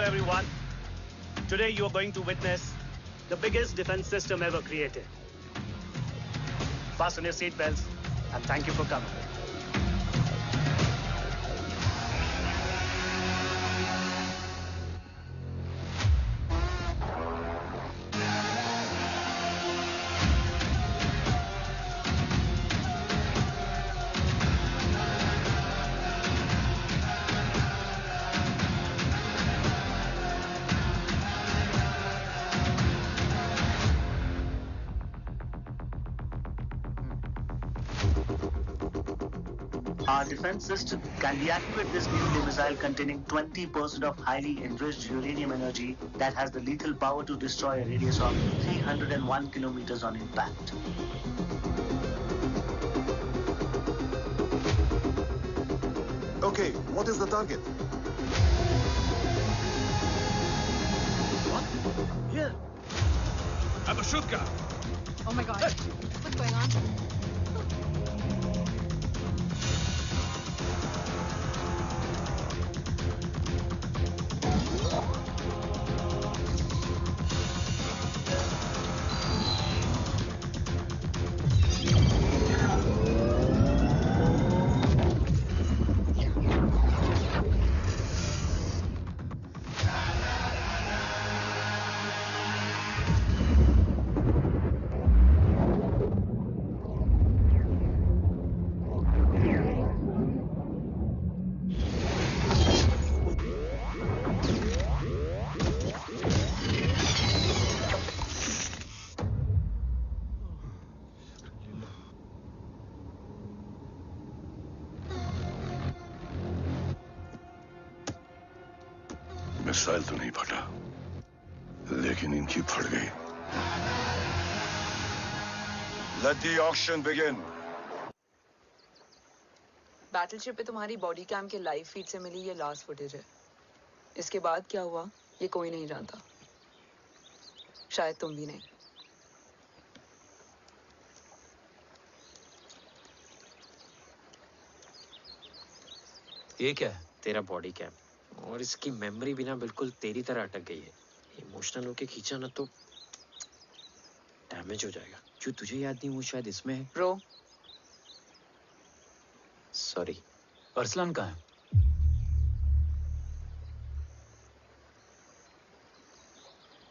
everyone. Today you are going to witness the biggest defense system ever created. Fasten your seatbelts and thank you for coming. Our defense system can deactivate this nuclear missile containing 20% of highly enriched uranium energy that has the lethal power to destroy a radius of 301 kilometers on impact. Okay, what is the target? What? Here. Abashuka! Oh my god. What's going on? Missile तो नहीं फटा, लेकिन इनकी फट गई। Let the auction begin. Battleship पे तुम्हारी body cam के लाइव फीड से मिली ये लास्ट फुटेज है। इसके बाद क्या हुआ ये कोई नहीं जानता, शायद तुम भी नहीं। ये क्या है? तेरा बॉडी कैम, और इसकी मेमोरी भी ना बिल्कुल तेरी तरह अटक गई है। इमोशनल होके खींचा ना तो डैमेज हो जाएगा। जो तुझे याद नहीं वो शायद इसमें है। Bro sorry. अरसलान कहाँ है?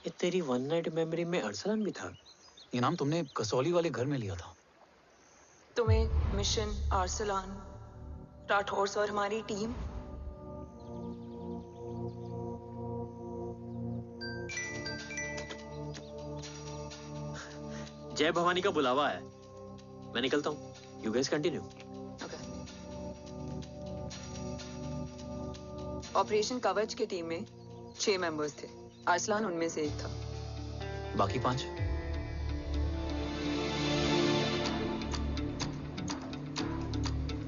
ये तेरी वन नाइट मेमोरी में अरसलान भी था? ये नाम तुमने कसौली वाले घर में लिया था। तुम्हें मिशन अरसलान, राठौर और हमारी टीम जय भवानी का बुलावा है, मैं निकलता हूँ। You guys continue. ऑपरेशन कवच की टीम में 6 मेंबर्स थे, अरसलान उनमें से एक था। बाकी 5?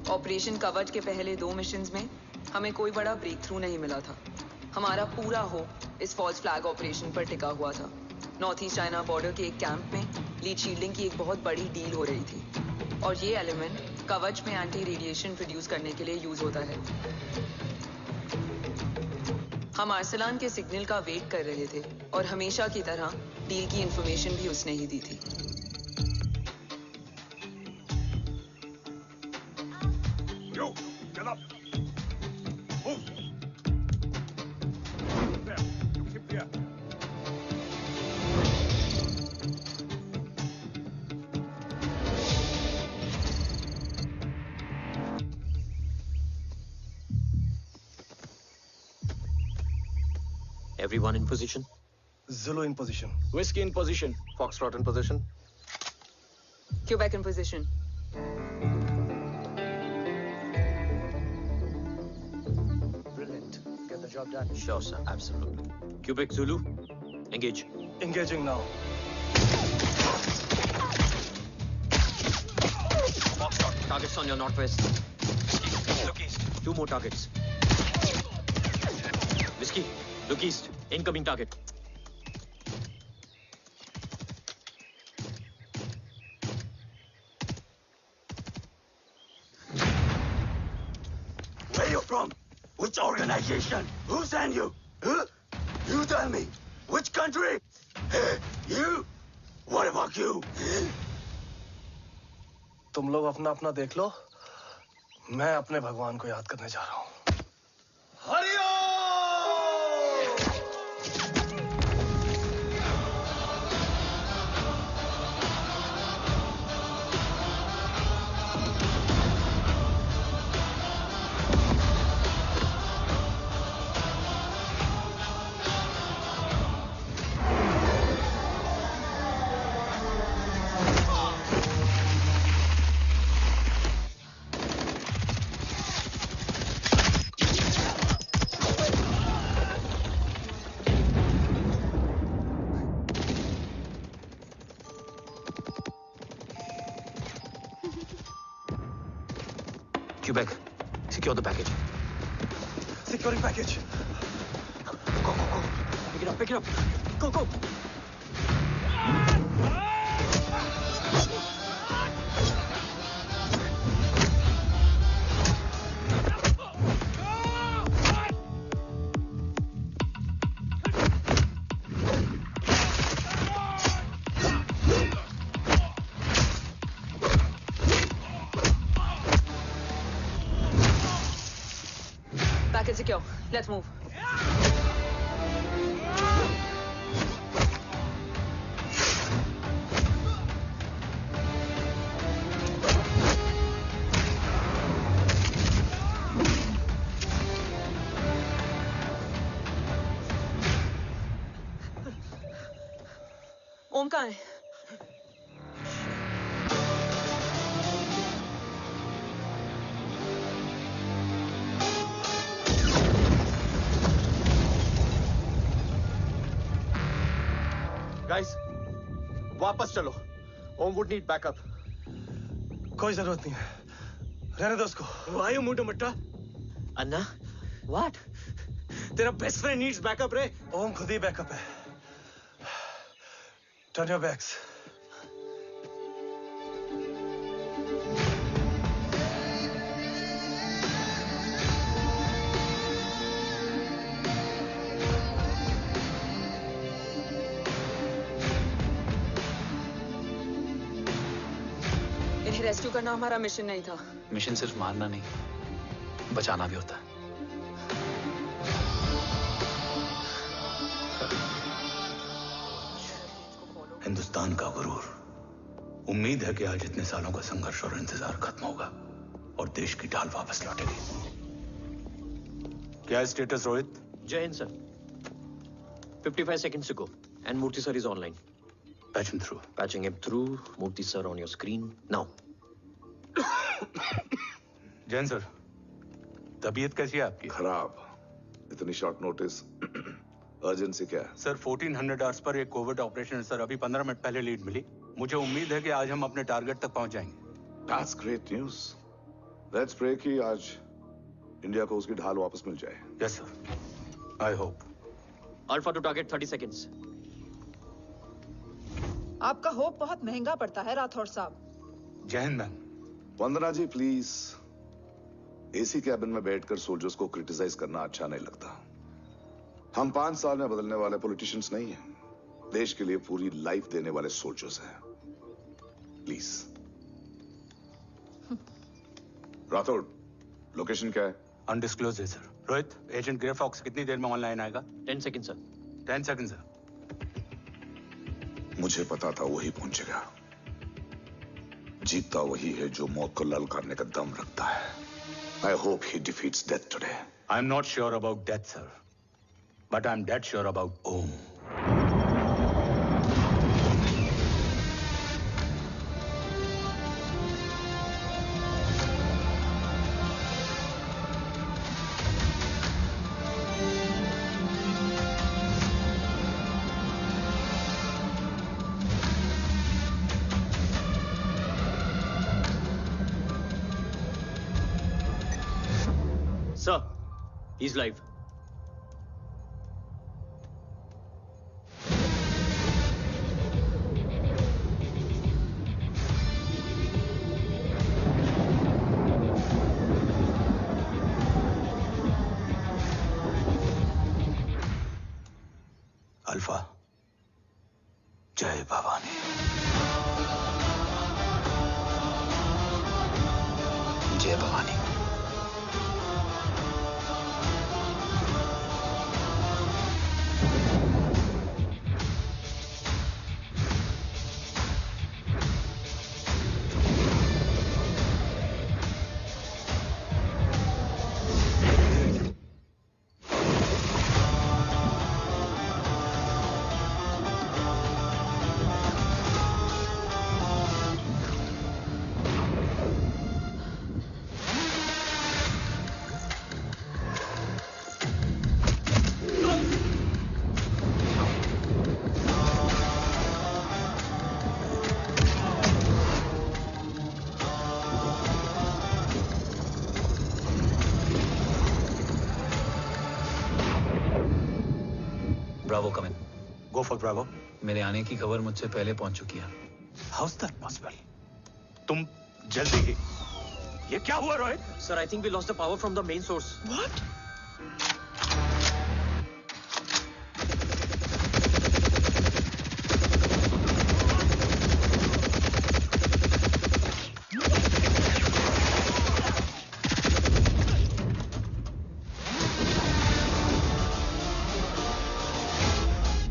ऑपरेशन कवच के पहले 2 मिशंस में हमें कोई बड़ा ब्रेक थ्रू नहीं मिला था। हमारा पूरा होप इस फॉल्स फ्लैग ऑपरेशन पर टिका हुआ था। नॉर्थ ईस्ट चाइना बॉर्डर के एक कैंप में लीड शील्डिंग की एक बहुत बड़ी डील हो रही थी, और ये एलिमेंट कवच में एंटी रेडिएशन प्रोड्यूस करने के लिए यूज होता है। हम अरसलान के सिग्नल का वेट कर रहे थे, और हमेशा की तरह डील की इंफॉर्मेशन भी उसने ही दी थी। Yo, get up. Move. There. You keep there. Everyone in position? Zulu in position. Whiskey in position. Foxtrot in position. Quebec in position. Brilliant. Get the job done. Sure, sir. Absolutely. Quebec Zulu, engage. Engaging now. Foxtrot, targets on your northwest. Look east. 2 more targets. Whiskey, look east. Incoming target. Where you from? Which organization? Who sent you? Huh? You tell me, which country? Hey, you? What about you? तुम लोग अपना अपना देख लो, मैं अपने भगवान को याद करने जा रहा हूँ। Hariom! Quebec, secure the package. Securing package. Go, go, go. Pick it up, pick it up. Go, go. Package secure. Let's move. ओम कहाँ है? Guys, वापस चलो। Om would need backup. कोई जरूरत नहीं है। रहने दो उसको। Why you mood Matta? Anna? What? तेरा best friend needs backup रे। ओम खुद ही बैकअप है। Turn your backs. इन्हें रेस्क्यू करना हमारा मिशन नहीं था। मिशन सिर्फ मारना नहीं, बचाना भी होता है। हिंदुस्तान का गुरूर। उम्मीद है कि आज इतने सालों का संघर्ष और इंतजार खत्म होगा और देश की ढाल वापस लौटेगी। क्या status Rohit? Jai Hind, sir. 55 seconds to go. And Murthy sir is online. Patch him through. Patching him through. Murthy sir on your screen now. Jain sir, तबीयत कैसी है आपकी? खराब। इतनी शॉर्ट नोटिस। अर्जेंसी क्या है? सर 1400 आवर्स पर एक Covid operation है सर। अभी 15 मिनट पहले लीड मिली। मुझे उम्मीद है कि आज हम अपने टारगेट तक पहुंच जाएंगे। That's great news. Let's pray कि आज इंडिया को उसकी ढाल वापस मिल जाए। Yes sir, I hope. Alpha to target 30 seconds. आपका होप बहुत महंगा पड़ता है राठौर साहब। जय हिंद ma'am. Vandana ji please. AC cabin में बैठकर सोल्जर्स को क्रिटिसाइज करना अच्छा नहीं लगता। हम 5 साल में बदलने वाले पॉलिटिशियंस नहीं हैं। देश के लिए पूरी लाइफ देने वाले सोल्जर्स हैं। प्लीज। राठौड़, लोकेशन क्या है? अनडिस्क्लोज है sir. Rohit, agent grey fox कितनी देर में ऑनलाइन आएगा? 10 seconds, sir. 10 second sir. मुझे पता था वही पहुंचेगा। जीतता वही है जो मौत को ललकारने का दम रखता है। I hope he defeats death today. I'm not sure about death, sir. But I'm dead sure about Om. Sir, he's live. Alpha, जय भवानी। जय Bhavani. Bravo come in. Go for Bravo. मेरे आने की खबर मुझसे पहले पहुंच चुकी है। How is that possible? तुम जल्दी ही। ये क्या हुआ Rohit? Sir, I think we lost the power from the main source. What?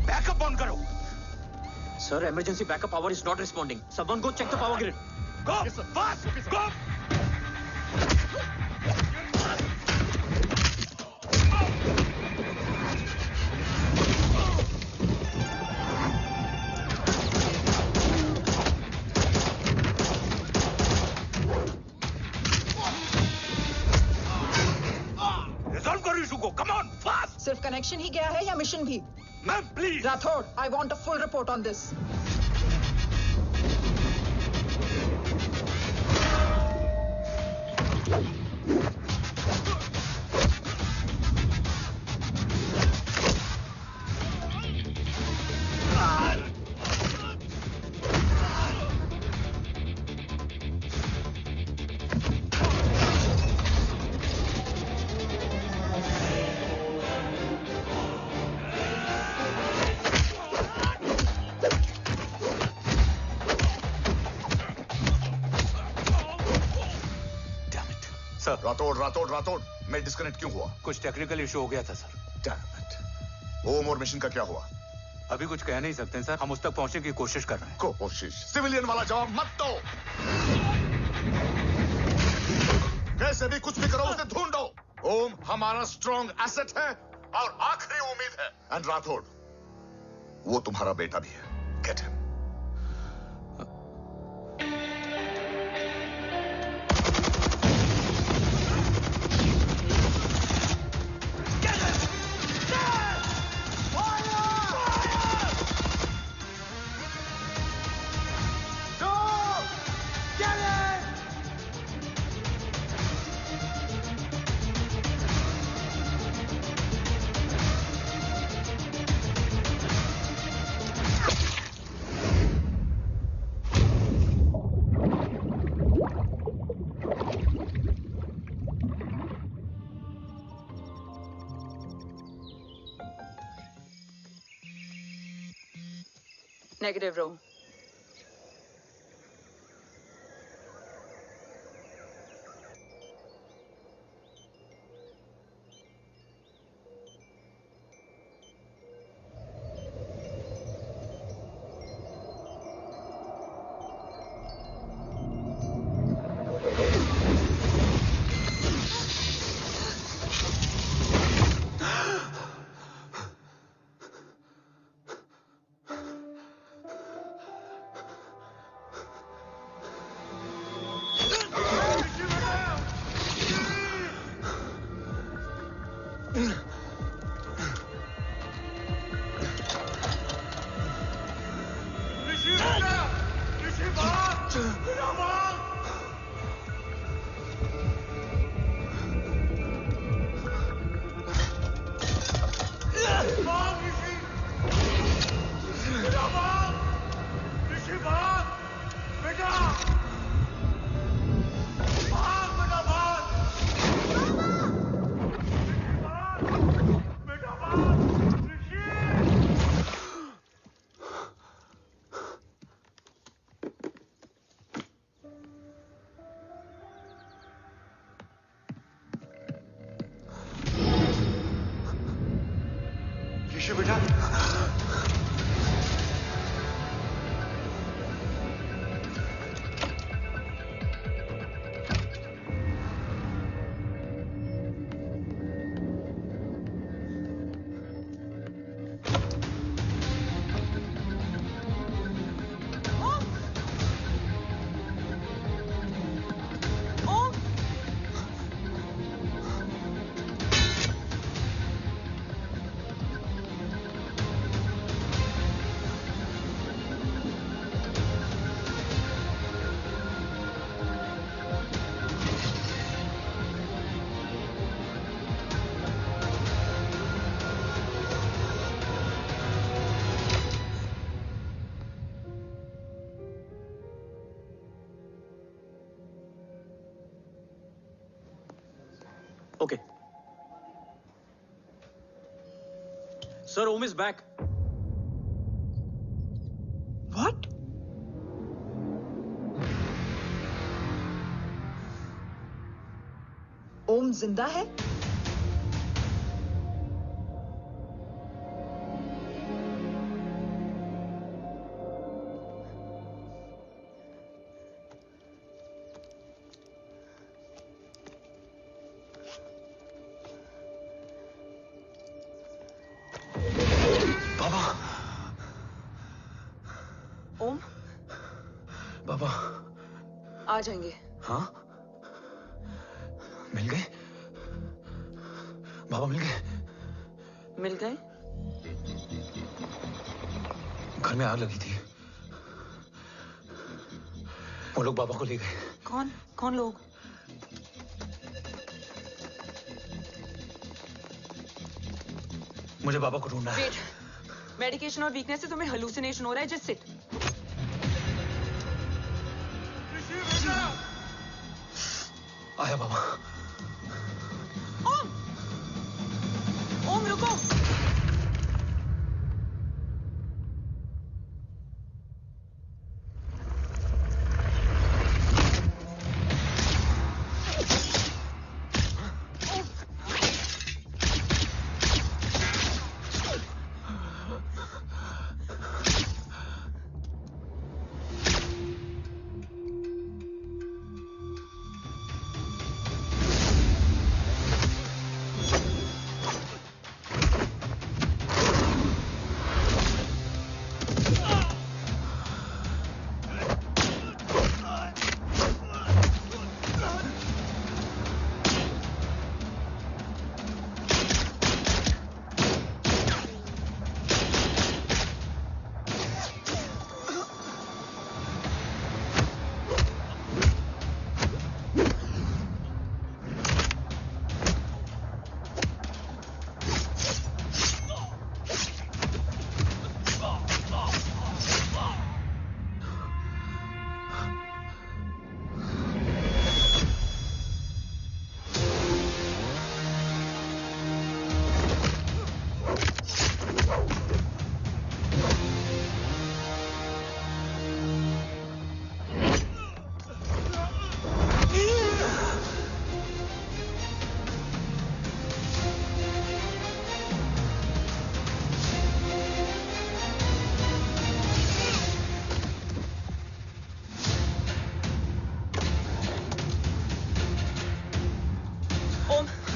Backup on करो। Sir, emergency backup power is not responding. Someone go check the power grid. Go! Fast! Go! Resolve करो issue को। Come on, fast! सिर्फ connection ही गया है या mission भी? Ma'am, please. Rathore, I want a full report on this. Sir, Rathore मैं disconnect क्यों हुआ? कुछ टेक्निकल इशू हो गया था सर। Damn it. ओम और मिशन का क्या हुआ? अभी कुछ कह नहीं सकते सर। हम उस तक पहुंचने की कोशिश कर रहे हैं। कोशिश? सिविलियन वाला जवाब मत दो। कैसे भी कुछ भी करो, उसे ढूंढो। ओम हमारा स्ट्रॉन्ग एसेट है और आखिरी उम्मीद है। एंड राठौड़, वो तुम्हारा बेटा भी है। Get him. Negative, Ro. ऋषि बेटा, Okay. Sir, Om is back. What? ओम जिंदा है? ओम, बाबा आ जाएंगे। हाँ, मिल गए? बाबा मिल गए? मिल गए? घर में आग लगी थी, वो लोग बाबा को ले गए। कौन कौन लोग? मुझे बाबा को ढूंढना है। वेट, मेडिकेशन और वीकनेस से तुम्हें हेलुसिनेशन हो रहा है। Just sit. आया बाबा। ओम, ओम रुको।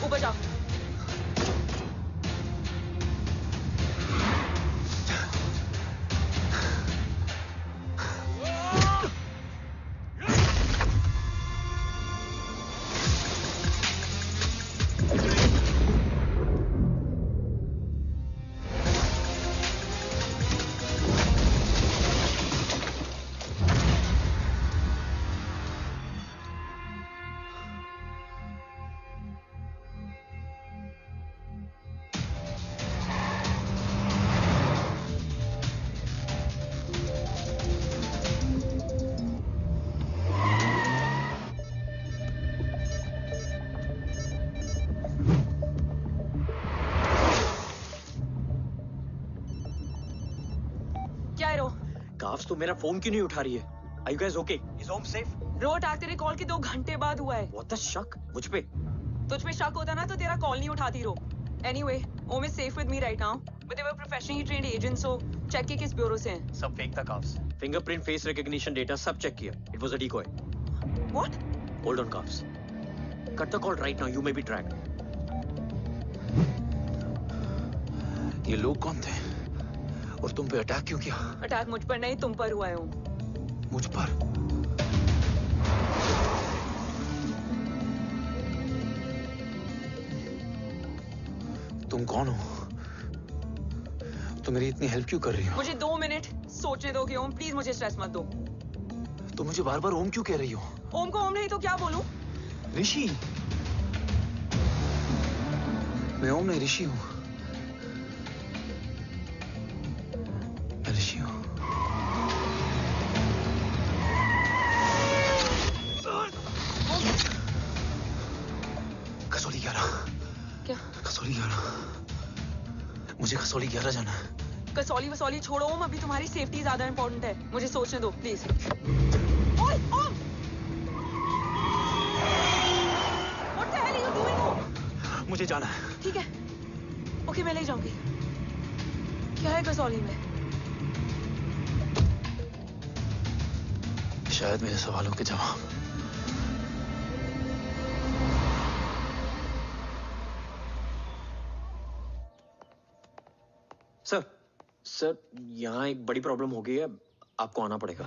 ऊपर जाओ। काफ्स तो मेरा फोन क्यों नहीं उठा रही है? Are you guys okay? Is Om safe? रो अटैक तेरे कॉल के 2 घंटे बाद हुआ है। What the शक? मुझ पे? तुझ पे शक होता ना तो तेरा कॉल नहीं उठाती रो। Anyway, Om is safe with me right now. But they were professionally trained agents, so check के किस ब्यूरो से हैं? सब फेक था cops. Fingerprint, face recognition data सब चेक किया। It was a decoy. What? Hold on, cops. Cut the call right now. You may be tracked. ये लोग कौन थे? और तुम पे अटैक क्यों किया? अटैक मुझ पर नहीं, तुम पर हुआ है ओम। मुझ पर? तुम कौन हो? तुम मेरी इतनी हेल्प क्यों कर रही हो? मुझे 2 मिनट सोचने दोगे ओम? प्लीज मुझे स्ट्रेस मत दो। तुम मुझे बार बार ओम क्यों कह रही हो? ओम को ओम नहीं तो क्या बोलूं? ऋषि। मैं ओम नहीं, ऋषि हूं। मैं ऋषि हूं। कसौली 11। क्या? कसौली 11। मुझे कसौली 11 जाना है। कसौली वसौली छोड़ो ओम, अभी तुम्हारी सेफ्टी ज्यादा इंपॉर्टेंट है। मुझे सोचने दो प्लीज। ओए ओम! What the hell are you doing, ओम? मुझे जाना है। ठीक है, ओके मैं ले जाऊंगी। क्या है कसौली में? शायद मेरे सवालों के जवाब। सर, यहाँ एक बड़ी प्रॉब्लम हो गई है। आपको आना पड़ेगा।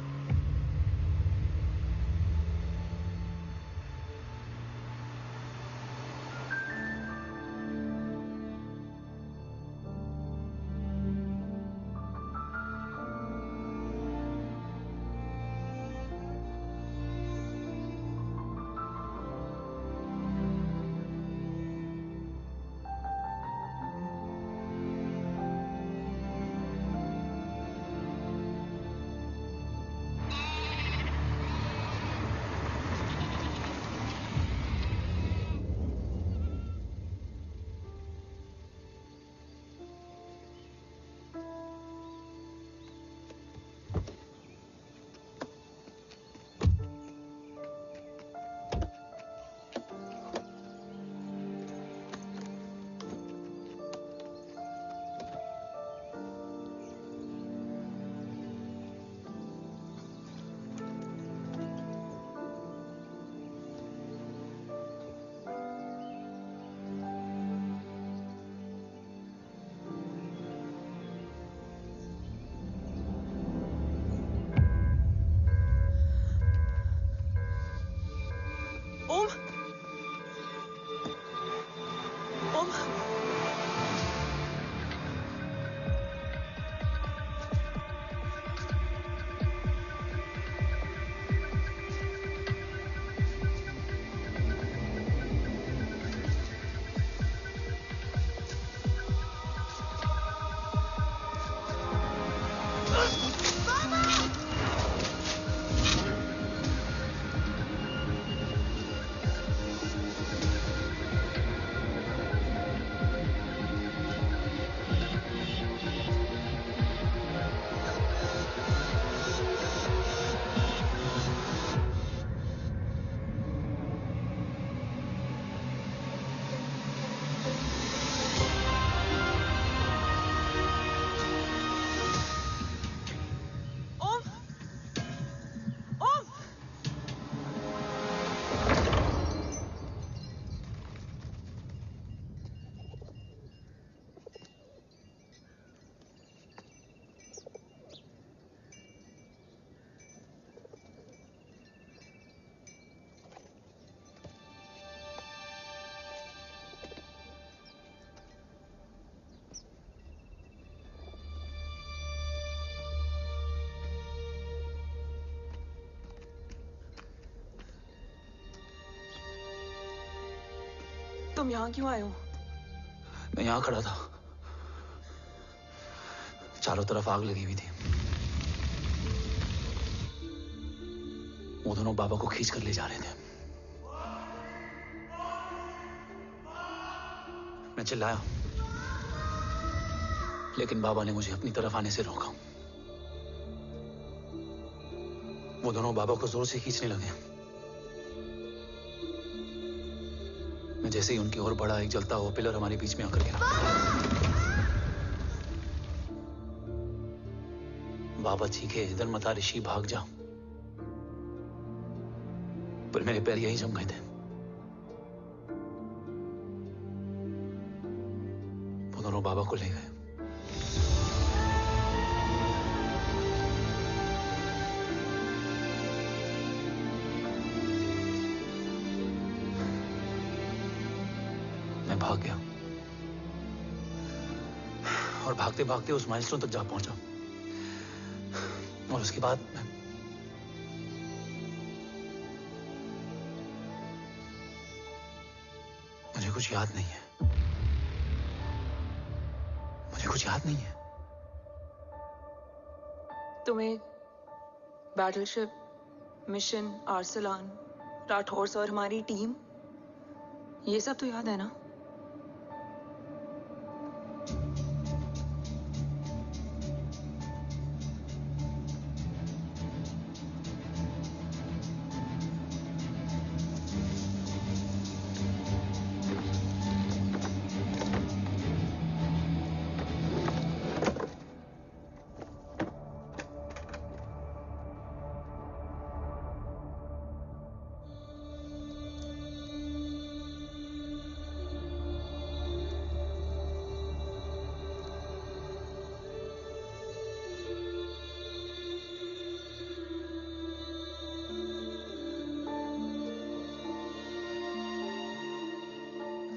ओम! ओम! तुम यहाँ क्यों आए हो? मैं यहाँ खड़ा था। चारों तरफ आग लगी हुई थी। वो दोनों बाबा को खींच कर ले जा रहे थे। मैं चिल्लाया, लेकिन बाबा ने मुझे अपनी तरफ आने से रोका। वो दोनों बाबा को जोर से खींचने लगे। मैं जैसे ही उनकी ओर बढ़ा, एक जलता हुआ पिलर हमारे बीच में आकर गिरा। बाबा चीखे, इधर मत आ ऋषि, भाग जा। पर मेरे पैर यहीं जम गए थे। वो दोनों बाबा को ले गए। मैं भाग गया और भागते भागते उस माइलस्टोन तक जा पहुंचा। और उसके बाद मुझे कुछ याद नहीं है। मुझे कुछ याद नहीं है। तुम्हें बैटलशिप, मिशन, आर्सलान, राठौर और हमारी टीम, ये सब तो याद है ना?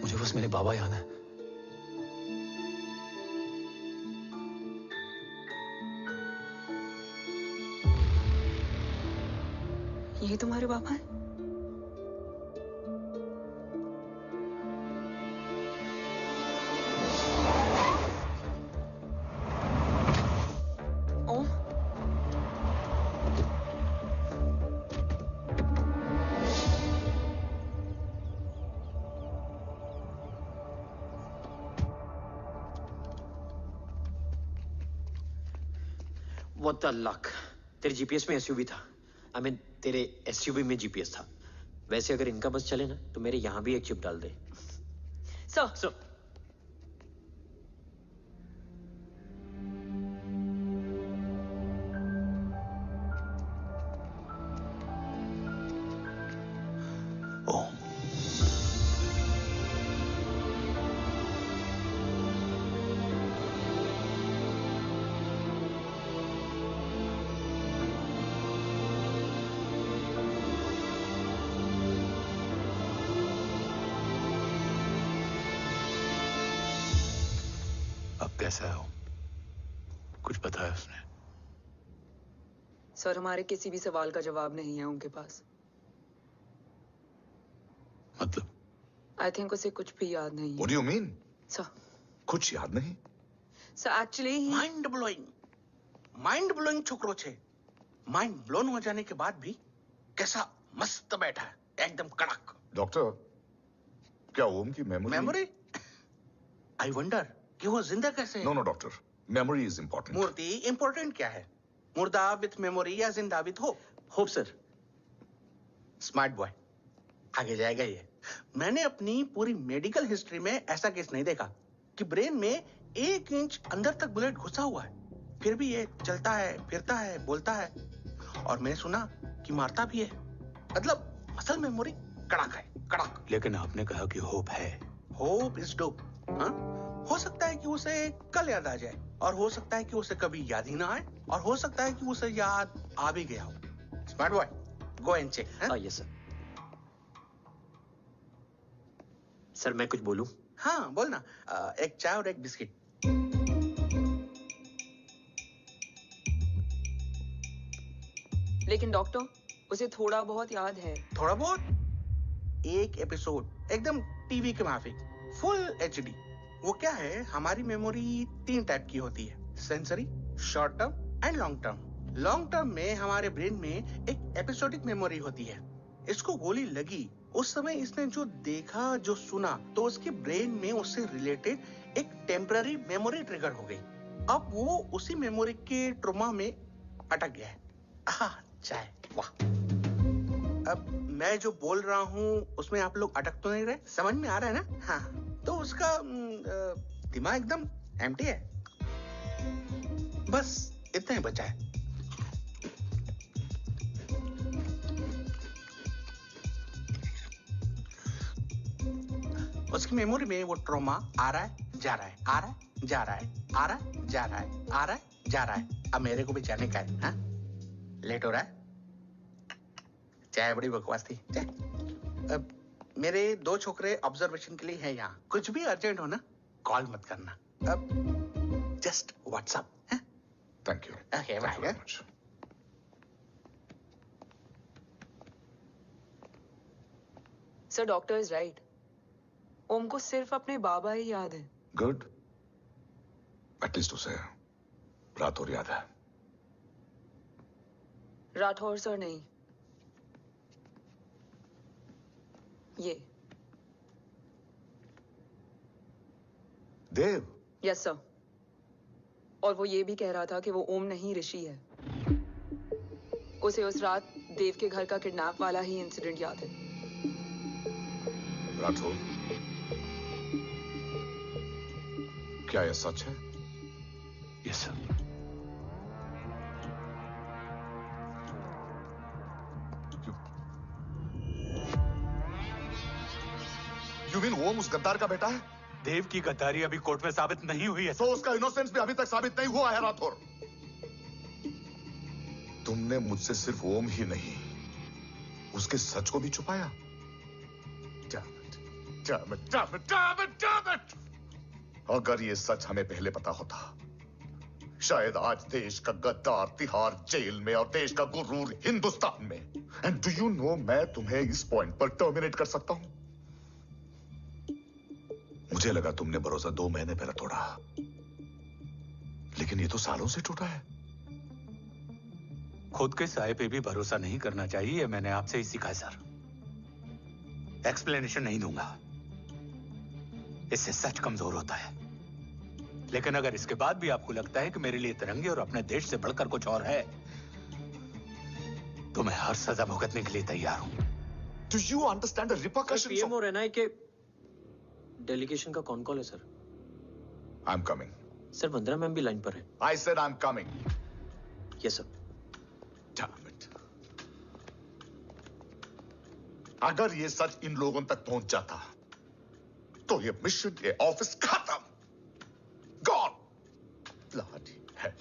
मुझे बस मेरे बाबा याद है। ये तुम्हारे बाबा हैं? ओम, What the luck? तेरे जीपीएस में एसयूवी था। आई मीन तेरे एसयूवी में जीपीएस था। वैसे अगर इनका बस चले ना तो मेरे यहां भी एक चिप डाल दे। सर, ओम, अब कैसा है ओम? कुछ बताया उसने? सर, हमारे किसी भी सवाल का जवाब नहीं है उनके पास। मतलब? आई थिंक उसे कुछ भी याद नहीं What है। do you mean? सर, कुछ याद नहीं? एक्चुअली माइंड ब्लोइंग छोकरो छे। माइंड ब्लोन हो जाने के बाद भी कैसा मस्त बैठा है, एकदम कड़क। डॉक्टर, क्या ओम की मेमोरी? आई वंडर कि वो जिंदा कैसे है? No doctor, memory is important. मूर्ति इंपॉर्टेंट क्या है? मुर्दा विथ मेमोरी या जिंदा with hope? Hope sir. Smart boy, आगे जाएगा ये। मैंने अपनी पूरी मेडिकल हिस्ट्री में ऐसा केस नहीं देखा कि ब्रेन में 1 इंच अंदर तक बुलेट घुसा हुआ है, फिर भी ये चलता है, फिरता है, बोलता है, और मैंने सुना कि मारता भी है। मतलब असल मेमोरी कड़क है, कड़क। लेकिन आपने कहा कि होप है। Hope is dope. हाँ, हो सकता है कि उसे कल याद आ जाए, और हो सकता है कि उसे कभी याद ही ना आए, और हो सकता है कि उसे याद आ भी गया हो। Smart boy, go and check. Yes sir. Sir मैं कुछ बोलूं? हाँ बोल ना। एक चाय और एक बिस्किट। लेकिन डॉक्टर, उसे थोड़ा बहुत याद है। थोड़ा बहुत? एक एपिसोड एकदम टीवी के माफिक, फुल एचडी। वो क्या है, हमारी मेमोरी 3 टाइप की होती है, sensory, short term and long term. Long term में हमारे ब्रेन में एक एपिसोडिक मेमोरी होती है। इसको गोली लगी, उस समय इसने जो देखा, जो सुना, तो उसके ब्रेन में उससे रिलेटेड एक टेम्पररी मेमोरी ट्रिगर हो गई। अब वो उसी मेमोरी के ट्रॉमा में अटक गया है। चाय, वाह। अब मैं जो बोल रहा हूँ उसमें आप लोग अटक तो नहीं रहे? समझ में आ रहा है ना? हाँ, तो उसका दिमाग एकदम एम्प्टी है। बस इतना ही बचा है। उसकी मेमोरी में वो ट्रॉमा आ रहा है, जा रहा है, आ रहा है, जा रहा है, आ रहा है, जा रहा है, आ रहा है, जा रहा है। अब मेरे को भी जाने का है। हाँ, लेट हो रहा है। चाय बड़ी बकवास थी। अब मेरे 2 छोकरे ऑब्जर्वेशन के लिए हैं यहाँ। कुछ भी अर्जेंट हो ना, कॉल मत करना। अब just WhatsApp. Thank you. Okay, bye. Sir, doctor is right. Om को सिर्फ अपने बाबा ही याद है। गुड। एटलीस्ट उसे राठौर याद है। राठौर सर नहीं, ये देव। Yes sir. और वो ये भी कह रहा था कि वो ओम नहीं, ऋषि है। उसे उस रात देव के घर का किडनैप वाला ही इंसिडेंट याद है। राठौर, क्या यह सच है? Yes sir. यू मीन ओम उस गद्दार का बेटा है? देव की गद्दारी अभी कोर्ट में साबित नहीं हुई है। तो उसका इनोसेंस भी अभी तक साबित नहीं हुआ है राठौर। तुमने मुझसे सिर्फ ओम ही नहीं, उसके सच को भी छुपाया। Damn it! अगर ये सच हमें पहले पता होता, शायद आज देश का गद्दार तिहाड़ जेल में और देश का गुरूर हिंदुस्तान में। एंड डू यू नो, मैं तुम्हें इस पॉइंट पर टर्मिनेट कर सकता हूं। मुझे लगा तुमने भरोसा 2 महीने पहले तोड़ा, लेकिन ये तो सालों से टूटा है। खुद के साए पे भी भरोसा नहीं करना चाहिए, मैंने आपसे ही सीखा है सर। एक्सप्लेनेशन नहीं दूंगा, इससे सच कमजोर होता है। लेकिन अगर इसके बाद भी आपको लगता है कि मेरे लिए तिरंगे और अपने देश से बढ़कर कुछ और है, तो मैं हर सजा भुगतने के लिए तैयार हूं। Do you understand the repercussions? PM और एनआई के डेलीगेशन का कौन कॉल है sir? I'm coming. Sir, Vandana ma'am भी लाइन पर है। I said I'm coming. Yes sir. Damn it. अगर ये सच इन लोगों तक पहुंच जाता, तो ये मिशन, ये ऑफिस खत्म। Gone. Bloody hell.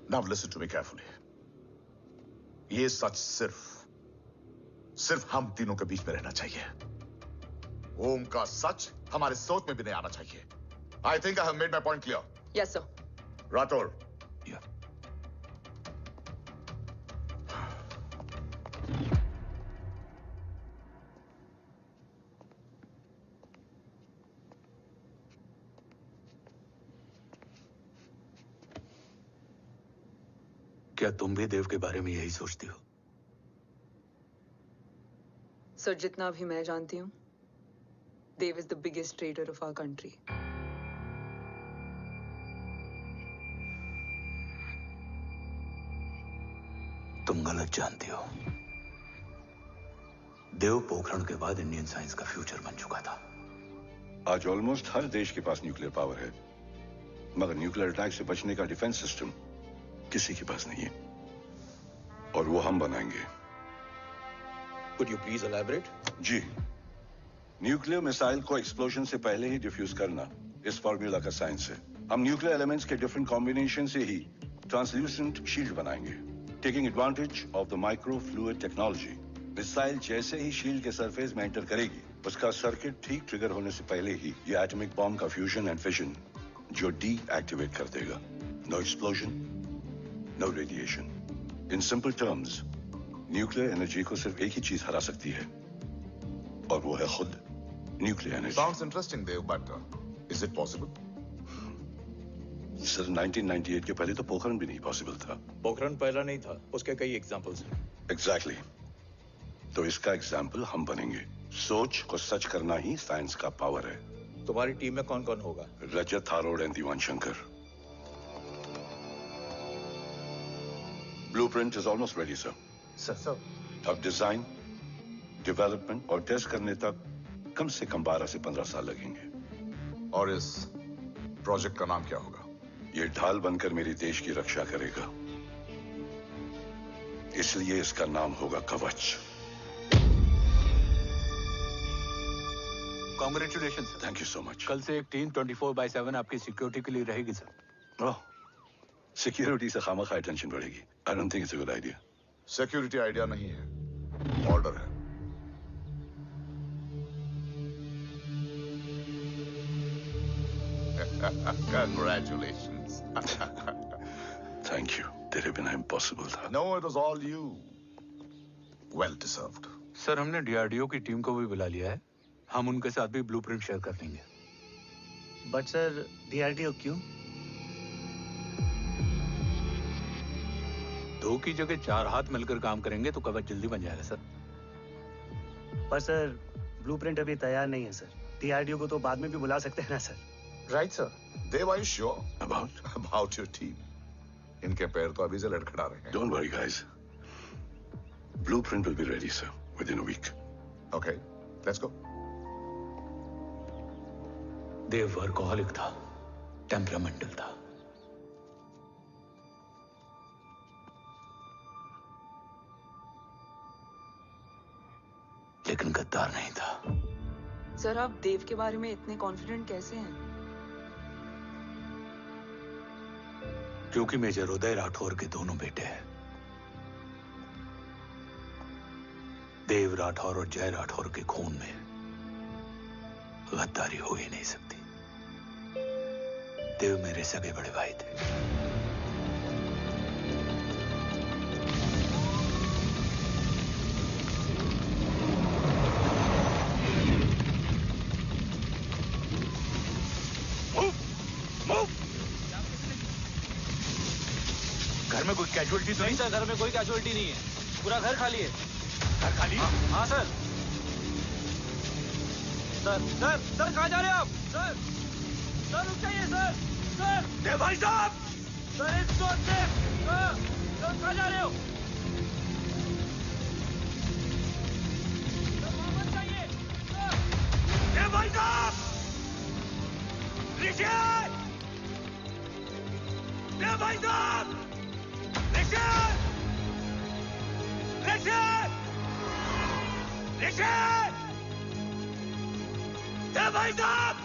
Now listen to me carefully. ये सच सिर्फ हम तीनों के बीच में रहना चाहिए। ओम का सच हमारे सोच में भी नहीं आना चाहिए। I think I have made my point clear. Yes sir. Rathore. Yeah. क्या तुम भी देव के बारे में यही सोचती हो? सर, जितना भी मैं जानती हूँ, Dev is the biggest trader of our country. तुम गलत जानती हो। देव पोखरण के बाद इंडियन साइंस का फ्यूचर बन चुका था। आज ऑलमोस्ट हर देश के पास न्यूक्लियर पावर है, मगर न्यूक्लियर अटैक से बचने का डिफेंस सिस्टम किसी के पास नहीं है, और वो हम बनाएंगे। Could you please elaborate? जी, न्यूक्लियर मिसाइल को एक्सप्लोजन से पहले ही डिफ्यूज करना इस फॉर्मूला का साइंस है। हम न्यूक्लियर एलिमेंट्स के डिफरेंट कॉम्बिनेशन से ही ट्रांसल्यूसेंट शील्ड बनाएंगे, taking advantage of the micro fluid technology. Missile जैसे ही शील्ड के सरफेस में एंटर करेगी, उसका सर्किट ठीक ट्रिगर होने से पहले ही ये एटॉमिक बॉम्ब का फ्यूजन एंड फिशन जो डीएक्टिवेट कर देगा। No explosion, no radiation. In simple terms, nuclear energy को सिर्फ एक ही चीज हरा सकती है, और वो है खुद nuclear energy. Sounds interesting, Dev, but is it possible? Sir, 1998 के पहले तो पोखरण भी नहीं पॉसिबल था। पोखरण पहला नहीं था, उसके कई एग्जांपल्स हैं। एग्जैक्टली। तो इसका एग्जाम्पल हम बनेंगे। सोच को सच करना ही साइंस का पावर है। तुम्हारी टीम में कौन कौन होगा? रजत, थारोड and Diwan Shankar. Blueprint is almost ready sir. Sir अब डिजाइन, डेवलपमेंट और टेस्ट करने तक कम से कम 12 से 15 साल लगेंगे। और इस प्रोजेक्ट का नाम क्या होगा? ये ढाल बनकर मेरे देश की रक्षा करेगा, इसलिए इसका नाम होगा कवच। Congratulation sir. Thank you so much. कल से एक टीम 24/7 आपकी सिक्योरिटी के लिए रहेगी सर। ओह, सिक्योरिटी से खामखा टेंशन बढ़ेगी। I don't think it's a good idea. Security idea नहीं है, ऑर्डर है। Congratulations. थैंक यू, तेरे बिना इम्पॉसिबल था। No, it was all you. Well deserved. Sir हमने डीआरडीओ की टीम को भी बुला लिया है, हम उनके साथ भी ब्लूप्रिंट शेयर कर लेंगे। बट सर, डीआरडीओ क्यों? 2 की जगह 4 हाथ मिलकर काम करेंगे तो कवच जल्दी बन जाएगा सर। पर सर, ब्लूप्रिंट अभी तैयार नहीं है सर। डीआरडीओ को तो बाद में भी बुला सकते हैं ना sir. Right sir. Dave, are you sure about your team? इनके पैर तो अभी से लड़खड़ा रहे हैं। Don't worry, guys. Blueprint will be ready, sir, within a week. Okay, let's go. Dev workaholic था, टेम्परामेंटल था। लेकिन गद्दार नहीं था। सर, आप देव के बारे में इतने कॉन्फिडेंट कैसे हैं? क्योंकि मेजर उदय राठौर के दोनों बेटे हैं। देव राठौर और जय राठौर के खून में गद्दारी हो ही नहीं सकती। देव मेरे सगे बड़े भाई थे। घर में कोई कैजुअलिटी तो नहीं? सर, घर में कोई कैजुअलिटी नहीं है, पूरा घर खाली है। घर खाली? हाँ सर। सर कहाँ जा रहे हैं आप? सर रुक जाइए सर। देव भाई साहब! Sir it's not safe. Sir कहाँ जा रहे हो? सर वहाँ मत जाइए। देव भाई साहब! ऋषि! देव भाई साहब! ऋषि! देव भाई साहब!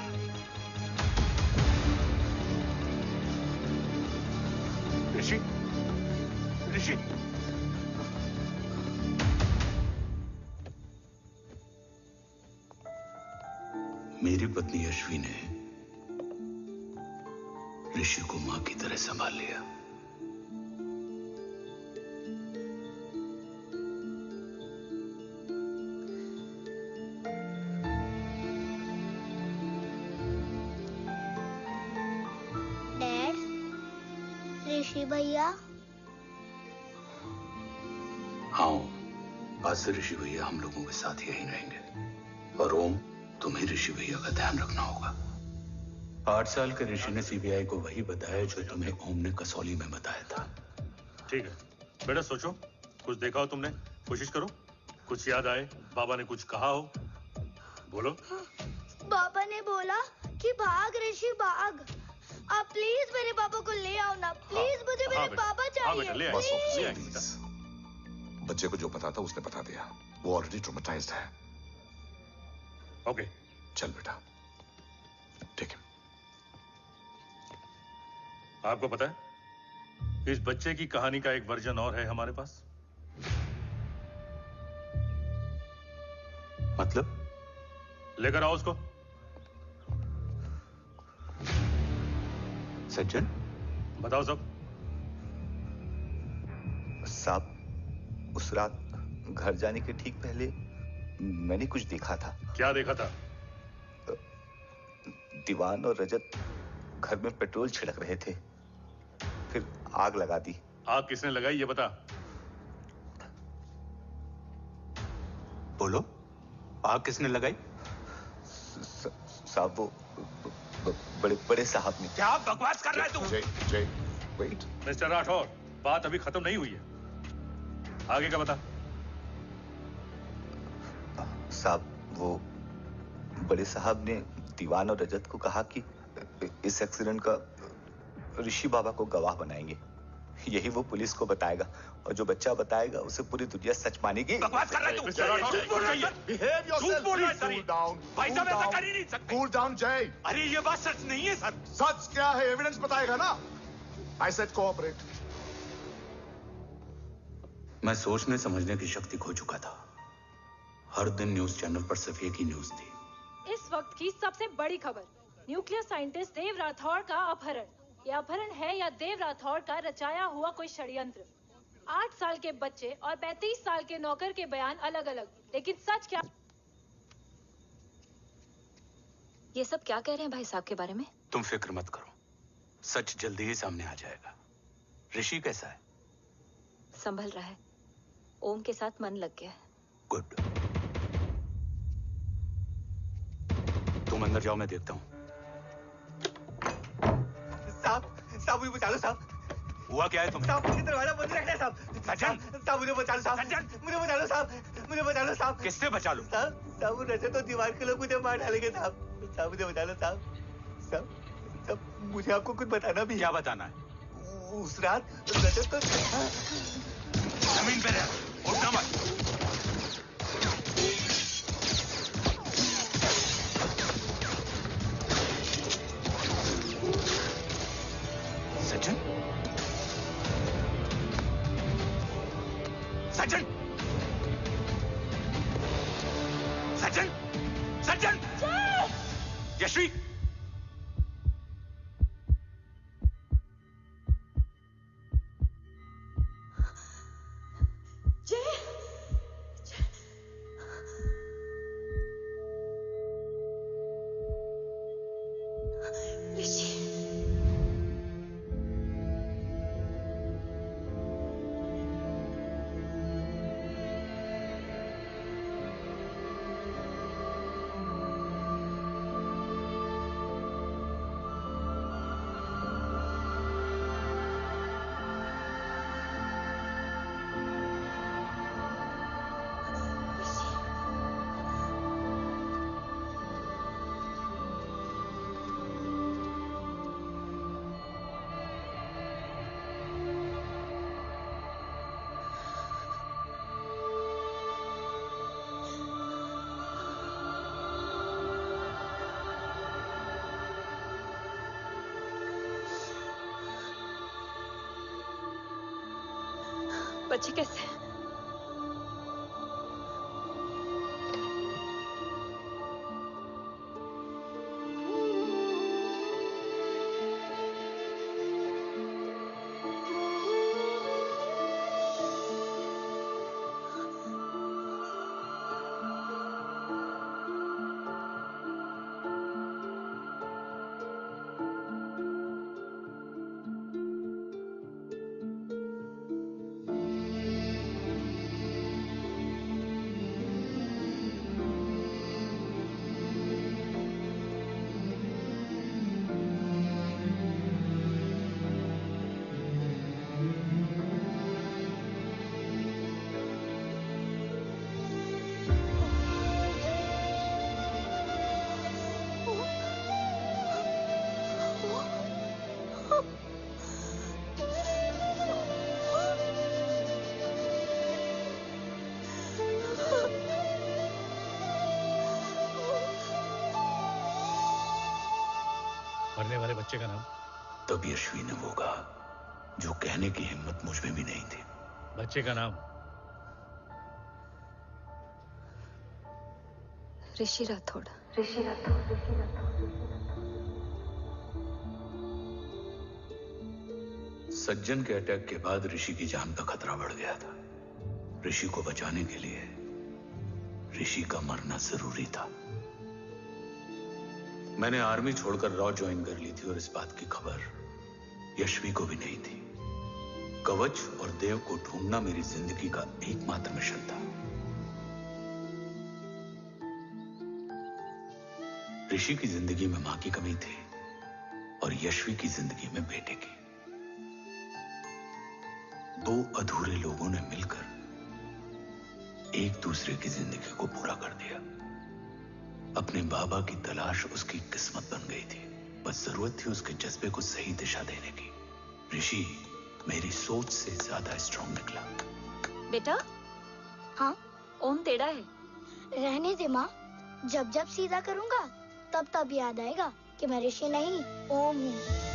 ऋषि! मेरी पत्नी अश्वी ने ऋषि को मां की तरह संभाल लिया। ऋषि भैया? हाँ, आज से ऋषि भैया हम लोगों के साथ यहीं रहेंगे। और ओम, तुम्हें ऋषि भैया का ध्यान रखना होगा। 8 साल के ऋषि ने सीबीआई को वही बताया जो तुम्हें ओम ने कसौली में बताया था। ठीक है बेटा, सोचो, कुछ देखा हो तुमने, कोशिश करो, कुछ याद आए, बाबा ने कुछ कहा हो, बोलो। पापा ने बोला कि भाग ऋषि भाग। आप प्लीज मेरे पापा को ले आओ ना, प्लीज। मुझे मेरे पापा चाहिए। प्लीज। बच्चे को जो पता था उसने बता दिया, वो ऑलरेडी ट्रॉमेटाइज्ड है। ओके, चल बेटा, ठीक है। आपको पता है, इस बच्चे की कहानी का एक वर्जन और है हमारे पास। मतलब? लेकर आओ उसको। सज्जन, बताओ सब। साहब, उस रात घर जाने के ठीक पहले मैंने कुछ देखा था। क्या देखा था? दीवान और रजत घर में पेट्रोल छिड़क रहे थे, फिर आग लगा दी। आग किसने लगाई ये बता। बोलो, आग किसने लगाई? साहब, वो बड़े बड़े साहब ने। क्या बकवास कर रहा है तू? जय, वेट। मिस्टर राठौर, बात अभी खत्म नहीं हुई है। आगे का बता। साहब, वो बड़े साहब ने दीवान और रजत को कहा कि इस एक्सीडेंट का ऋषि बाबा को गवाह बनाएंगे। यही वो पुलिस को बताएगा और जो बच्चा बताएगा उसे पूरी दुनिया सच मानेगी। बकवास कर रहा है तू। झूठ बोल रही है। Behave yourself, झूठ बोल रहा है please, सर। cool down, भाई cool साहब ऐसा down. कर ही नहीं सकते। Cool down, Jay. अरे ये बात सच नहीं है सर। सच क्या है? एविडेंस बताएगा ना। I said cooperate. मैं सोचने समझने की शक्ति खो चुका था। हर दिन न्यूज चैनल पर सिर्फ एक ही न्यूज थी। इस वक्त की सबसे बड़ी खबर, न्यूक्लियर साइंटिस्ट देव राठौड़ का अपहरण। यह अपहरण है या देव राठौड़ का रचाया हुआ कोई षड्यंत्र। 8 साल के बच्चे और 35 साल के नौकर के बयान अलग अलग, लेकिन सच क्या? ये सब क्या कह रहे हैं भाई साहब के बारे में? तुम फिक्र मत करो, सच जल्दी ही सामने आ जाएगा। ऋषि कैसा है? संभल रहा है। ओम के साथ मन लग गया है। गुड। तुम अंदर जाओ, मैं देखता हूँ। साहब मुझे बचा लो साहब। हुआ क्या है तुम्हें? साहब मुझे दरवाजा बंद रखना है साहब। सज्जन, साहब मुझे बचा लो साहब। सज्जन, मुझे बचा लो साहब। मुझे बचा लो साहब। किससे बचा लो? साहब वो रजत और दीवार के लोग मुझे मार डालेंगे साहब। साहब मुझे बचा लो साहब। साहब मुझे आपको कुछ बताना भी। क्या बताना है? उस रात रजत तो जमीन पे रह, उठना मत। सज्जन, सज्जन, सज्जन, सज्जन, यश्वी, बच्चे कैसे हैं? मरने वाले बच्चे का नाम? तब यश्वी ने वो कहा जो कहने की हिम्मत मुझ में भी नहीं थी। बच्चे का नाम? ऋषि राठौड़। सज्जन के अटैक के बाद ऋषि की जान का खतरा बढ़ गया था। ऋषि को बचाने के लिए ऋषि का मरना जरूरी था। मैंने आर्मी छोड़कर रॉ ज्वाइन कर ली थी और इस बात की खबर यश्वी को भी नहीं थी। कवच और देव को ढूंढना मेरी जिंदगी का एकमात्र मिशन था। ऋषि की जिंदगी में मां की कमी थी और यश्वी की जिंदगी में बेटे की। दो अधूरे लोगों ने मिलकर एक दूसरे की जिंदगी को पूरा कर दिया। अपने बाबा की तलाश उसकी किस्मत बन गई थी, बस जरूरत थी उसके जज्बे को सही दिशा देने की। ऋषि मेरी सोच से ज्यादा स्ट्रांग निकला। बेटा, हाँ ओम टेढ़ा है। रहने दे माँ, जब जब सीधा करूँगा तब तब याद आएगा कि मैं ऋषि नहीं ओम हूँ।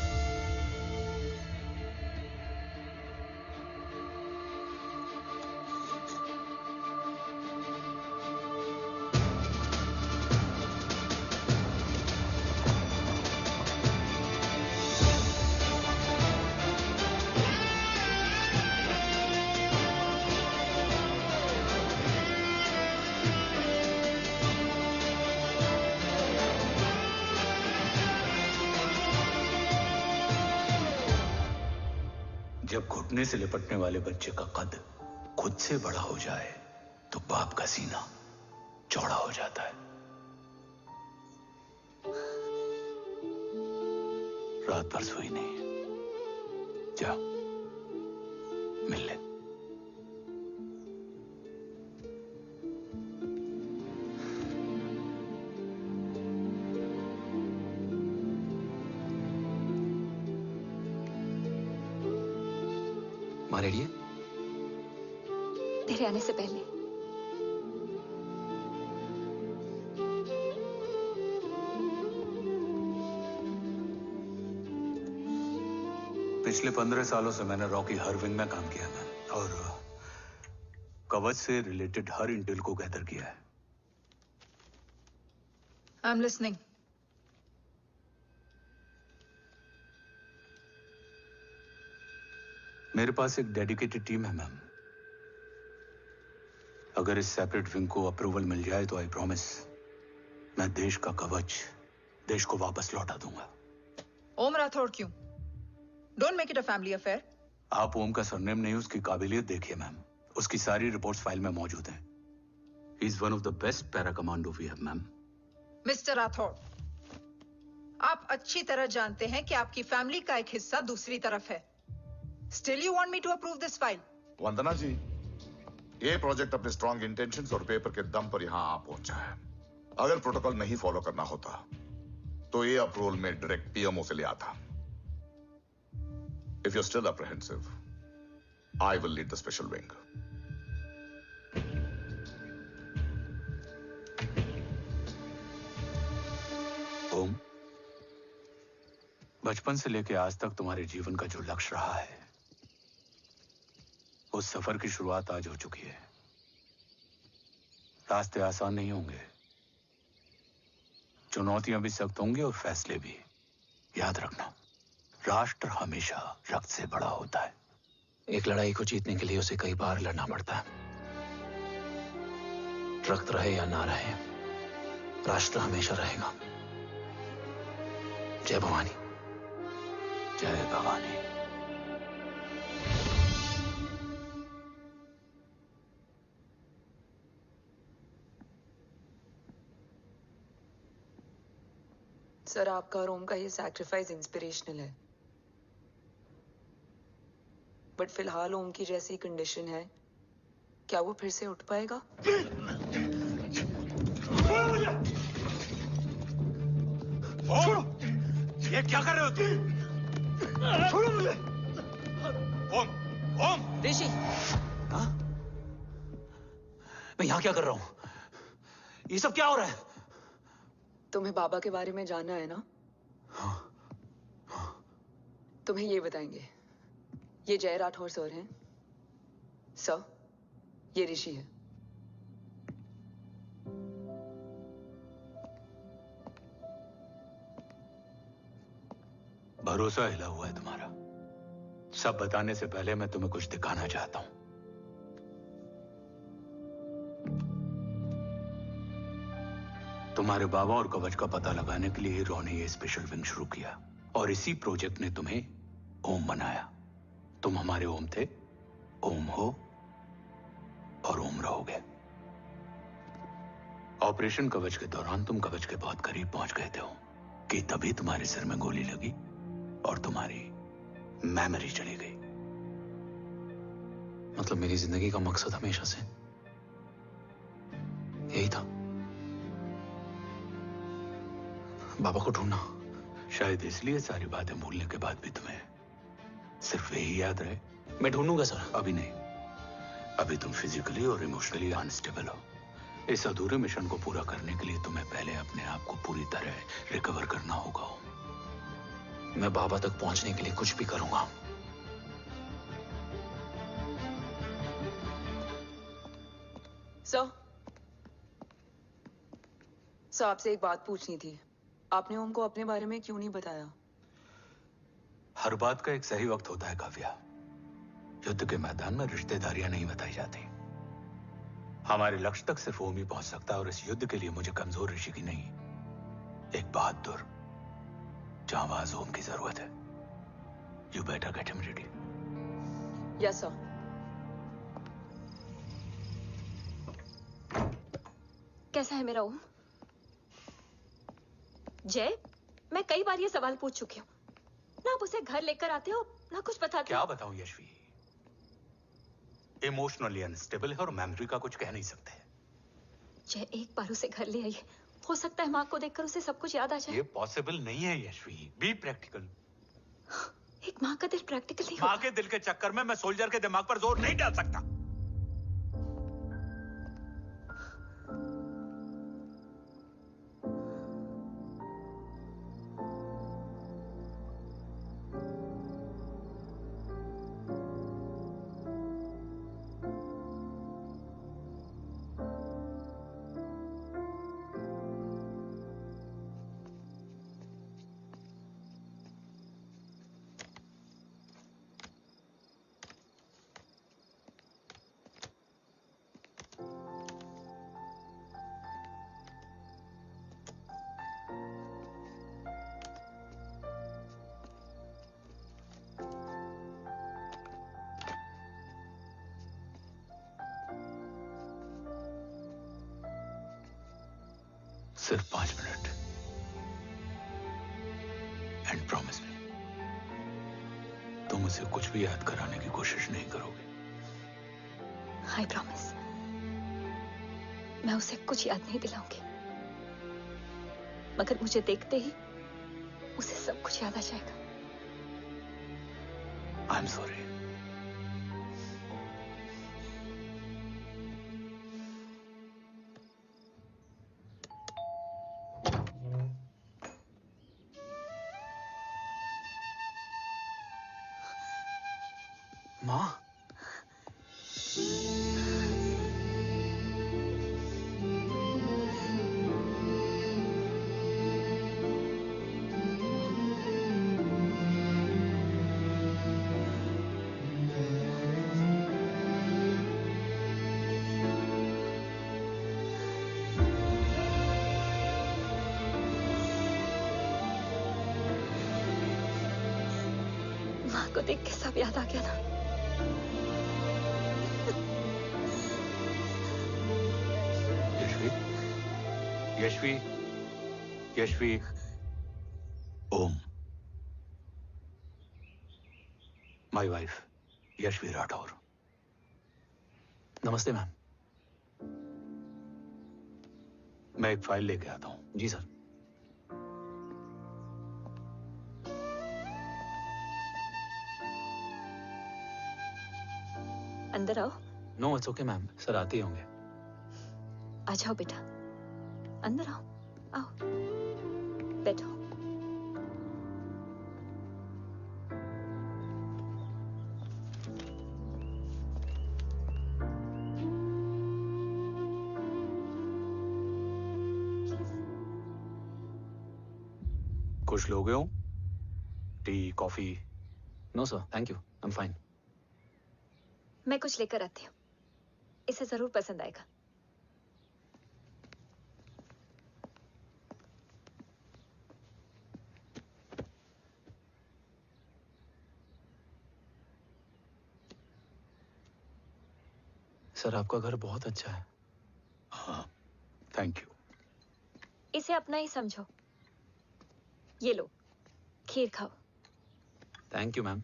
जब घुटने से लिपटने वाले बच्चे का कद खुद से बड़ा हो जाए तो बाप का सीना चौड़ा हो जाता है। रात भर सोई नहीं, जा मिल ले। माँ रेडी है? तेरे आने से पहले। पिछले 15 सालों से मैंने रॉकी हर विंग में काम किया है और कवच से रिलेटेड हर इंटेल को गैदर किया है। I am listening. मेरे पास एक डेडिकेटेड टीम है मैम। अगर इस सेपरेट विंग को अप्रूवल मिल जाए तो आई प्रॉमिस मैं देश का कवच देश को वापस लौटा दूंगा। ओम राठौड़ क्यों? Don't make it a family affair. आप ओम का सरनेम नहीं, उसकी काबिलियत देखिए मैम। उसकी सारी रिपोर्ट्स फाइल में मौजूद हैं। He is one of the best para commando we have ma'am. Mister Rathore, आप अच्छी तरह जानते हैं कि आपकी फैमिली का एक हिस्सा दूसरी तरफ है। Still you want me to approve this file? वंदना जी, ये प्रोजेक्ट अपने स्ट्रॉन्ग इंटेंशंस और पेपर के दम पर यहां आ पहुंचा है। अगर प्रोटोकॉल नहीं फॉलो करना होता तो ये अप्रूवल में डायरेक्ट पीएमओ से ले आता। If you are still apprehensive, I will lead the special wing. Om, बचपन से लेकर आज तक तुम्हारे जीवन का जो लक्ष्य रहा है, उस सफर की शुरुआत आज हो चुकी है। रास्ते आसान नहीं होंगे, चुनौतियां भी सख्त होंगी और फैसले भी। याद रखना, राष्ट्र हमेशा रक्त से बड़ा होता है। एक लड़ाई को जीतने के लिए उसे कई बार लड़ना पड़ता है। रक्त रहे या ना रहे, राष्ट्र हमेशा रहेगा। जय भवानी। जय भवानी। सर, आपका और ओम का ये सैक्रिफाइस इंस्पिरेशनल है, बट फिलहाल ओम की जैसी कंडीशन है, क्या वो फिर से उठ पाएगा? छोड़ो! ये क्या कर रहे हो तुम? छोड़ो मुझे! ओम! ओम! ऋषि! हाँ? मैं यहाँ क्या कर रहा हूँ? ये सब क्या हो रहा है? तुम्हें बाबा के बारे में जानना है ना? तुम्हें ये बताएंगे। ये जय राठौर सर हैं। सर, ये ऋषि है। भरोसा हिला हुआ है तुम्हारा। सब बताने से पहले मैं तुम्हें कुछ दिखाना चाहता हूं। तुम्हारे बाबा और कवच का पता लगाने के लिए हीरो ने ये स्पेशल विंग शुरू किया और इसी प्रोजेक्ट ने तुम्हें ओम बनाया। तुम हमारे ओम थे, ओम हो और ओम रहोगे। ऑपरेशन कवच के दौरान तुम कवच के बहुत करीब पहुंच गए थे कि तभी तुम्हारे सिर में गोली लगी और तुम्हारी मेमोरी चली गई। मतलब मेरी जिंदगी का मकसद हमेशा से यही था, बाबा को ढूंढना। शायद इसलिए सारी बातें भूलने के बाद भी तुम्हें सिर्फ यही याद रहे। मैं ढूंढूंगा सर। अभी नहीं, अभी तुम फिजिकली और इमोशनली अनस्टेबल हो। इस अधूरे मिशन को पूरा करने के लिए तुम्हें पहले अपने आप को पूरी तरह रिकवर करना होगा। मैं बाबा तक पहुंचने के लिए कुछ भी करूंगा। सर, आपसे एक बात पूछनी थी। आपने ओम को अपने बारे में क्यों नहीं बताया? हर बात का एक सही वक्त होता है काव्या। युद्ध के मैदान में रिश्तेदारियां नहीं बताई जाती। हमारे लक्ष्य तक सिर्फ ओम ही पहुंच सकता है, और इस युद्ध के लिए मुझे कमजोर ऋषि की नहीं, एक बहादुर जांबाज ओम की जरूरत है। You better get him ready. Yes sir. कैसा है मेरा ओम? जय, मैं कई बार ये सवाल पूछ चुकी हूँ। ना आप उसे घर लेकर आते हो, ना कुछ बताते क्या हो। बताऊं यशवी, इमोशनली अनस्टेबल है और मेमोरी का कुछ कह नहीं सकते। जय, एक बार उसे घर ले आइए। हो सकता है माँ को देखकर उसे सब कुछ याद आ जाए। ये पॉसिबल नहीं है यशवी। Be practical. एक माँ का दिल प्रैक्टिकल नहीं माँ के दिल के चक्कर में मैं सोल्जर के दिमाग पर जोर नहीं डाल सकता। सिर्फ 5 मिनट। एंड प्रॉमिस मी, तुम उसे कुछ भी याद कराने की कोशिश नहीं करोगे। आई प्रॉमिस, मैं उसे कुछ याद नहीं दिलाऊंगी, मगर मुझे देखते ही उसे सब कुछ याद आ जाएगा। I am sorry. माँ, माँ को देख के सब याद आ गया ना। Yashvi, Yashvi, Om, my wife Yashvi Rathore. नमस्ते मैम। मैं एक फाइल लेके आता हूं। जी सर। अंदर आओ। No it's okay ma'am, sir आते ही होंगे। आ जाओ बेटा, अंदर आओ। आओ, बैठो। कुछ लोगे हो? Tea, coffee? No sir, thank you, I am fine. मैं कुछ लेकर आती हूँ, इसे जरूर पसंद आएगा। सर आपका घर बहुत अच्छा है। हाँ, थैंक यू। इसे अपना ही समझो। ये लो, खीर खाओ। Thank you ma'am.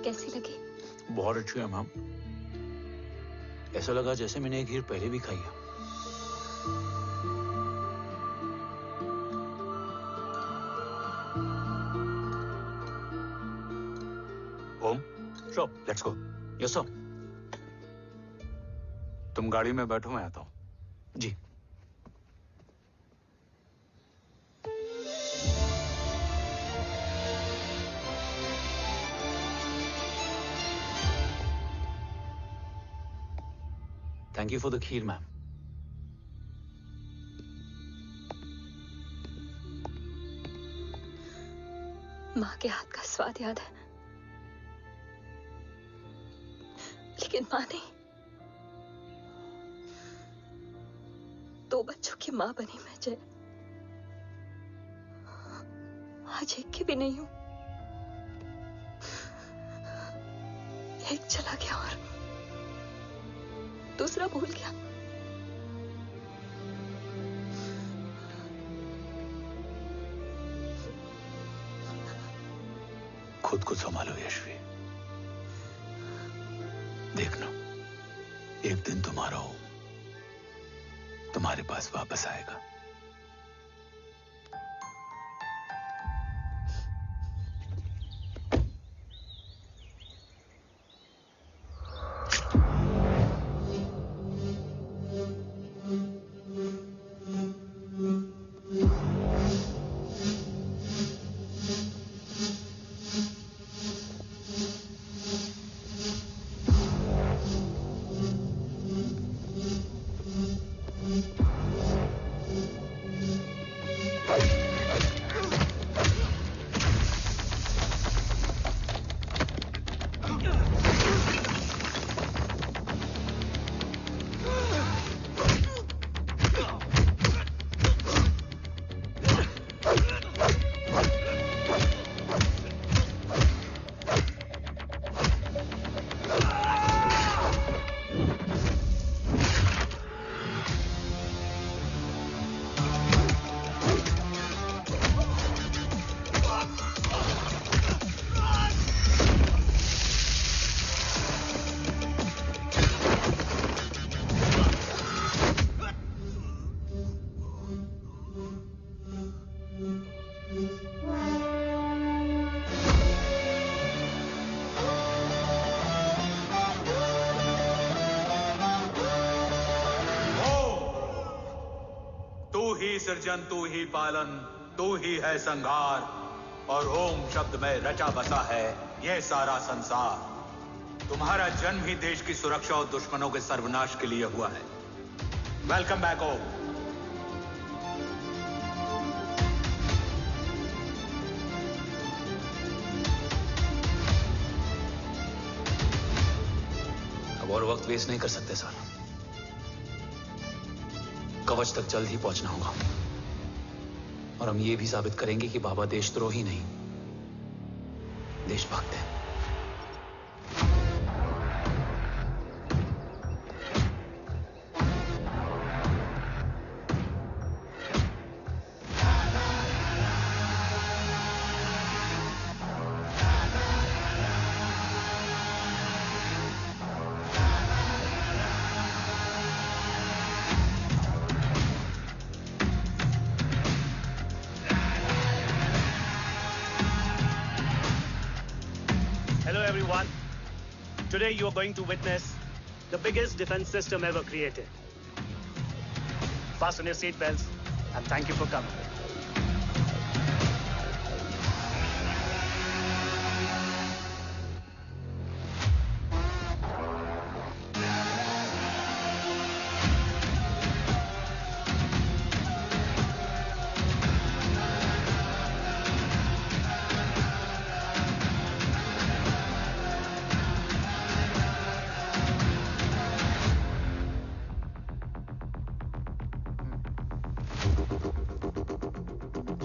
कैसी लगी? बहुत अच्छी है मैम। ऐसा लगा जैसे मैंने एक खीर पहले भी खाई है। Om, Sure. Let's go. Yes sir. तुम गाड़ी में बैठो, मैं आता हूँ। जी। Thank you for the kheer ma'am. माँ के हाथ का स्वाद याद है, लेकिन माँ नहीं। 2 बच्चों की माँ बनी मैं जय। आज एक की भी नहीं हूं। एक चला गया और दूसरा भूल गया। खुद को संभालो यशवी। देखना, एक दिन तुम्हारा हो तुम्हारे पास वापस आएगा। सृजन तू ही पालन, तू ही है संहार, और ओम शब्द में रचा बसा है ये सारा संसार। तुम्हारा जन्म ही देश की सुरक्षा और दुश्मनों के सर्वनाश के लिए हुआ है। वेलकम बैक ओम। अब और वक्त वेस्ट नहीं कर सकते सर। कवच तक जल्द ही पहुंचना होगा और हम ये भी साबित करेंगे कि बाबा देशद्रोही नहीं, देशभक्त है। Today you are going to witness the biggest defense system ever created. Fasten your seatbelts and thank you for coming.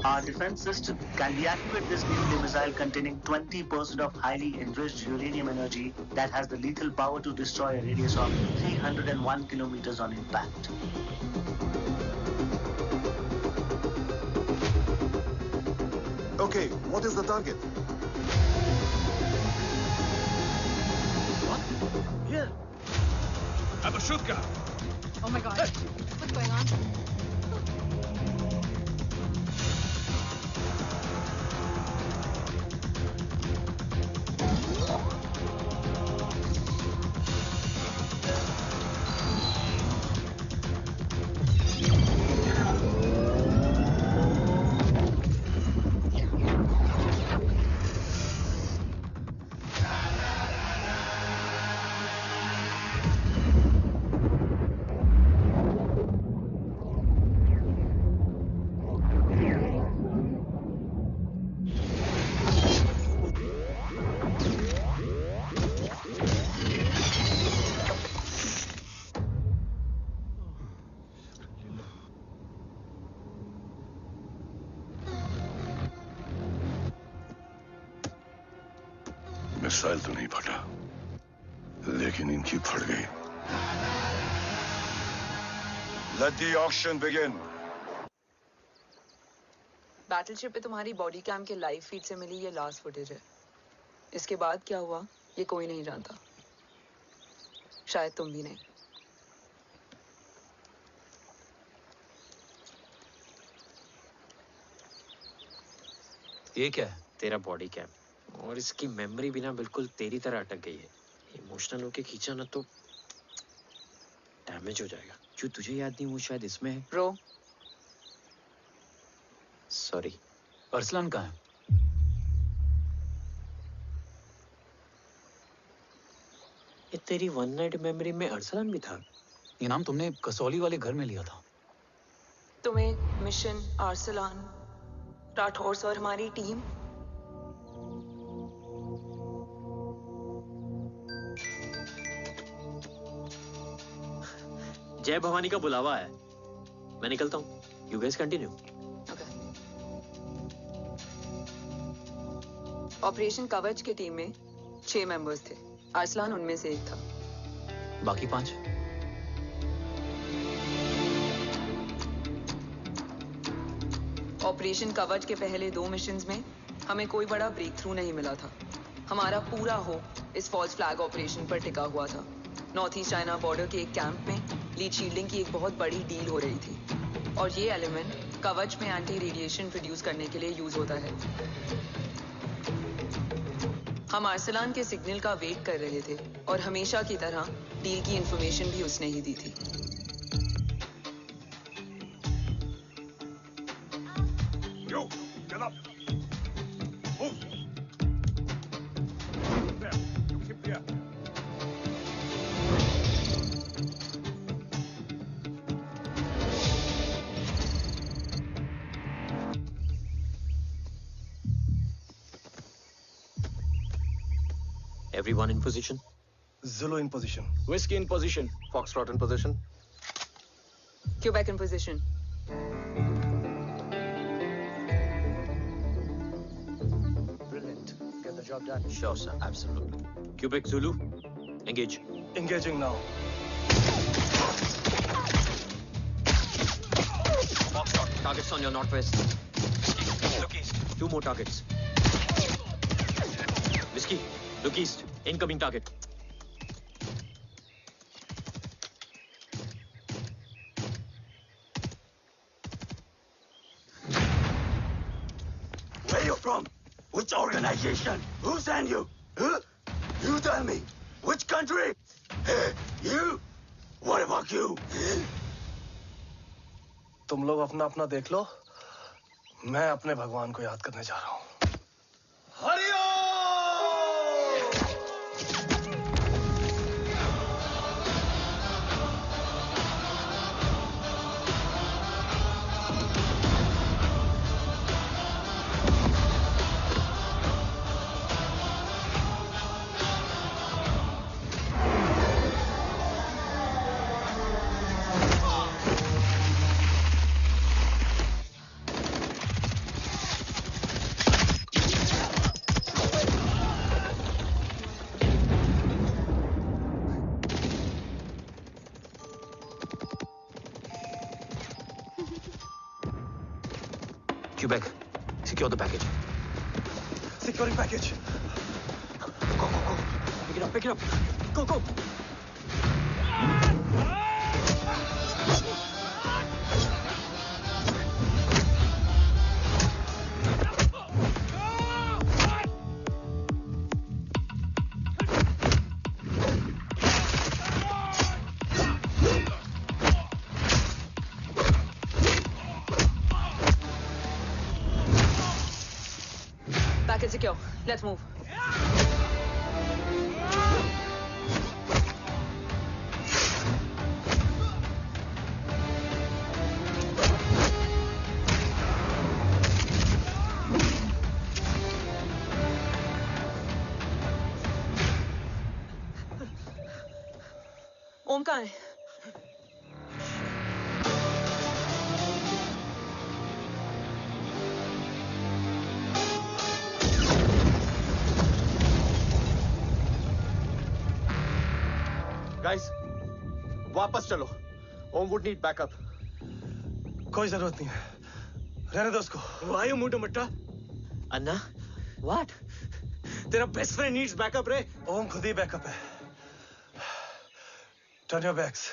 Our defense system can deactivate this nuclear missile containing 20% of highly enriched uranium energy that has the lethal power to destroy a radius of 301 kilometers on impact. Okay, what is the target? have a shooter. Oh my God. What's going on? Missile तो नहीं फटा, लेकिन इनकी फट गई। Let the auction begin. Battleship पे तुम्हारी body cam के लाइव फीड से मिली ये लास्ट फुटेज है। इसके बाद क्या हुआ ये कोई नहीं जानता, शायद तुम भी नहीं। ये क्या है? तेरा बॉडी कैम, और इसकी मेमोरी भी ना बिल्कुल तेरी तरह अटक गई है। इमोशनल होके खींचा ना तो डैमेज हो जाएगा। जो तुझे याद नहीं वो शायद इसमें है। रो सॉरी। अरसलान कहाँ है? ये तेरी वन नाइट मेमोरी में अरसलान भी था? ये नाम तुमने कसौली वाले घर में लिया था। तुम्हें मिशन, अरसलान, राठौर और हमारी टीम। जय भवानी का बुलावा है, मैं निकलता हूँ। You guys continue. ऑपरेशन कवच की टीम में 6 मेंबर्स थे, अरसलान उनमें से एक था। बाकी 5? ऑपरेशन कवच के पहले 2 मिशंस में हमें कोई बड़ा ब्रेक थ्रू नहीं मिला था। हमारा पूरा होप इस फॉल्स फ्लैग ऑपरेशन पर टिका हुआ था। नॉर्थ ईस्ट चाइना बॉर्डर के एक कैंप में लीड शील्डिंग की एक बहुत बड़ी डील हो रही थी, और ये एलिमेंट कवच में एंटी रेडिएशन प्रोड्यूस करने के लिए यूज होता है। हम अरसलान के सिग्नल का वेट कर रहे थे, और हमेशा की तरह डील की इंफॉर्मेशन भी उसने ही दी थी। Yo, get up. Move. There, you keep there. Everyone in position? Zulu in position. Whiskey in position. Foxtrot in position. Quebec in position. Brilliant. Get the job done. Sure, sir. Absolutely. Quebec Zulu, engage. Engaging now. Foxtrot, targets on your northwest. Look east. 2 more targets. Whiskey, look east. Incoming target. Where you from? Which organization? Who sent you? Huh? You tell me. Which country? You? What about you? तुम लोग अपना अपना देख लो, मैं अपने भगवान को याद करने जा रहा हूँ। Hariom! Quebec, secure the package. Securing package. Go, go, go. Pick it up, pick it up. Go, go. secure. Let's move. ओम कहाँ है? गाइस, वापस चलो। Om would need backup. कोई जरूरत नहीं है, रहने दो उसको। वायु मुंडू मट्टा। अन्ना, व्हाट? तेरा बेस्ट फ्रेंड नीड्स बैकअप रे। ओम खुद ही बैकअप है। Turn your backs.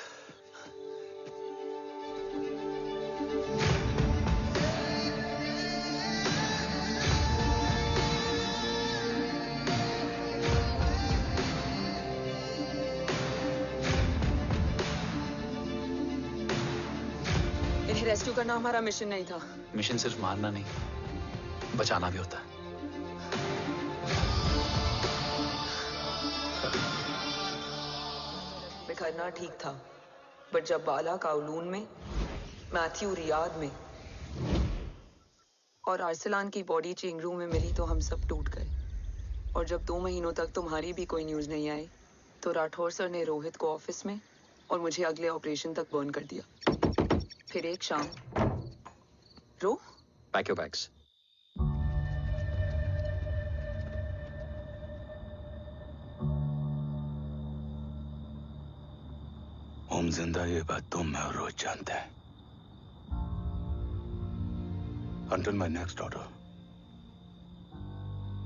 इन्हें रेस्क्यू करना हमारा मिशन नहीं था। मिशन सिर्फ मारना नहीं, बचाना भी होता है। बिखरना ठीक था, बट जब बाला काउलून में, मैथ्यू रियाद में और आर्सलान की बॉडी चेंज रूम में मिली तो हम सब टूट गए। और जब 2 महीनों तक तुम्हारी भी कोई न्यूज नहीं आई तो राठौर सर ने रोहित को ऑफिस में और मुझे अगले ऑपरेशन तक बर्न कर दिया। फिर एक शाम रो पैक योर बैग्स। ओम जिंदा, ये बात तुम मैं और रोज जानते हैं। Until my next order,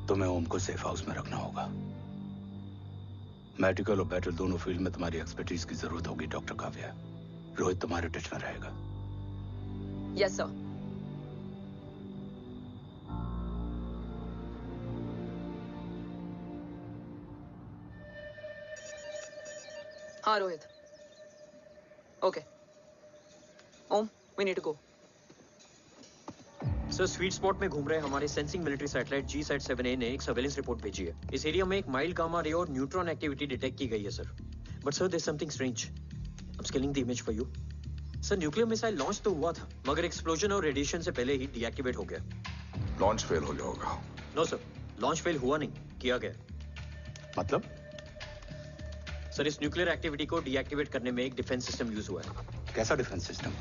तुम्हें ओम को सेफ हाउस में रखना होगा। मेडिकल और बैटल दोनों फील्ड में तुम्हारी एक्सपर्टीज की जरूरत होगी डॉक्टर काव्या। रोहित तुम्हारे टच में रहेगा। Yes sir. हाँ Rohit. Okay Om, we need to go. Sir, sweet spot में घूम रहे हमारे सेंसिंग मिलिट्री सैटेलाइट GSAT-7A ने एक सर्वेलेंस रिपोर्ट भेजी है। इस एरिया में एक माइल्ड गामा रे और न्यूट्रॉन एक्टिविटी डिटेक्ट की गई है sir. But sir, there is something strange. I am scanning the image for you. Sir, nuclear missile launch तो हुआ था, मगर एक्सप्लोजन और रेडिएशन से पहले ही डीएक्टिवेट हो गया। लॉन्च फेल हो गया होगा। नो सर, लॉन्च फेल हुआ नहीं, किया गया। मतलब? सर, इस न्यूक्लियर एक्टिविटी को डीएक्टिवेट करने में एक डिफेंस सिस्टम यूज हुआ है। कैसा डिफेंस सिस्टम?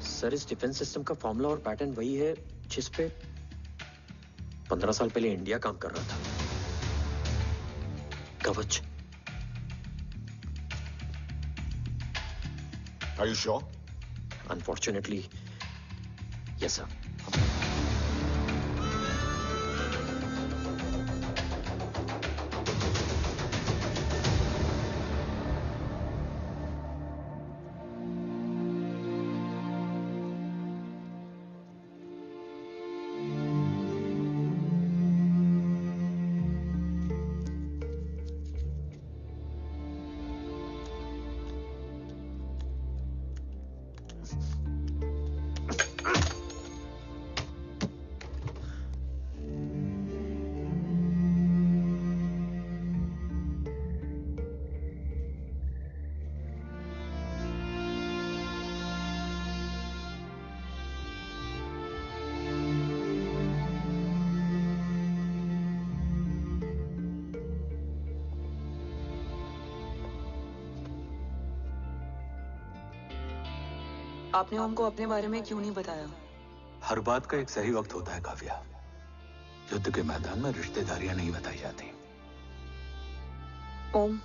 सर, इस डिफेंस सिस्टम का फॉर्मूला और पैटर्न वही है जिस पे 15 साल पहले इंडिया काम कर रहा था। कवच। Are you sure? Unfortunately, yes sir. आपने ओम को अपने बारे में क्यों नहीं बताया? हर बात का एक सही वक्त होता है काव्या। युद्ध के मैदान में रिश्तेदारियां नहीं बताई जाती। ओम,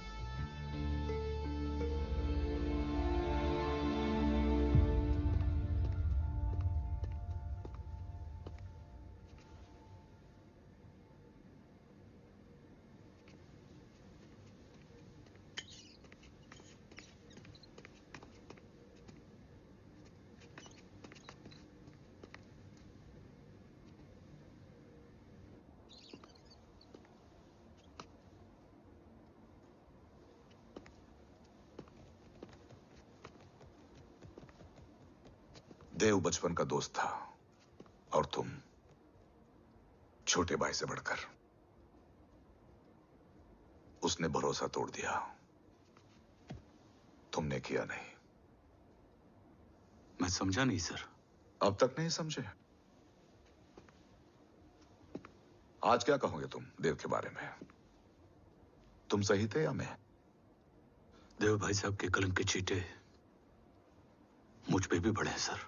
देव बचपन का दोस्त था और तुम छोटे भाई से बढ़कर उसने भरोसा तोड़ दिया। तुमने किया नहीं। मैं समझा नहीं सर। अब तक नहीं समझे? आज क्या कहोगे तुम देव के बारे में? तुम सही थे या मैं? देव भाई साहब के कलंक के चीटे मुझ पे भी बड़े हैं सर।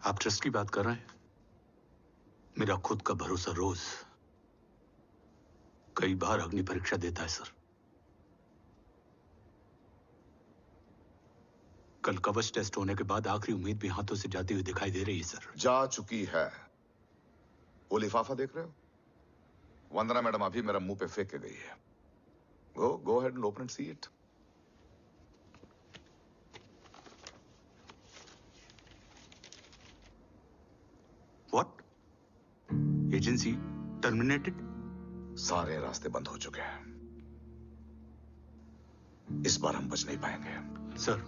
आप ट्रस्ट की बात कर रहे हैं? मेरा खुद का भरोसा रोज कई बार अग्नि परीक्षा देता है सर। कल कवच टेस्ट होने के बाद आखिरी उम्मीद भी हाथों से जाती हुई दिखाई दे रही है सर। जा चुकी है। वो लिफाफा देख रहे हो? वंदना मैडम अभी मेरा मुंह पे फेंक के गई है। Go ahead and open and see it. What? Agency terminated? सारे रास्ते बंद हो चुके हैं। इस बार हम बच नहीं पाएंगे। सर,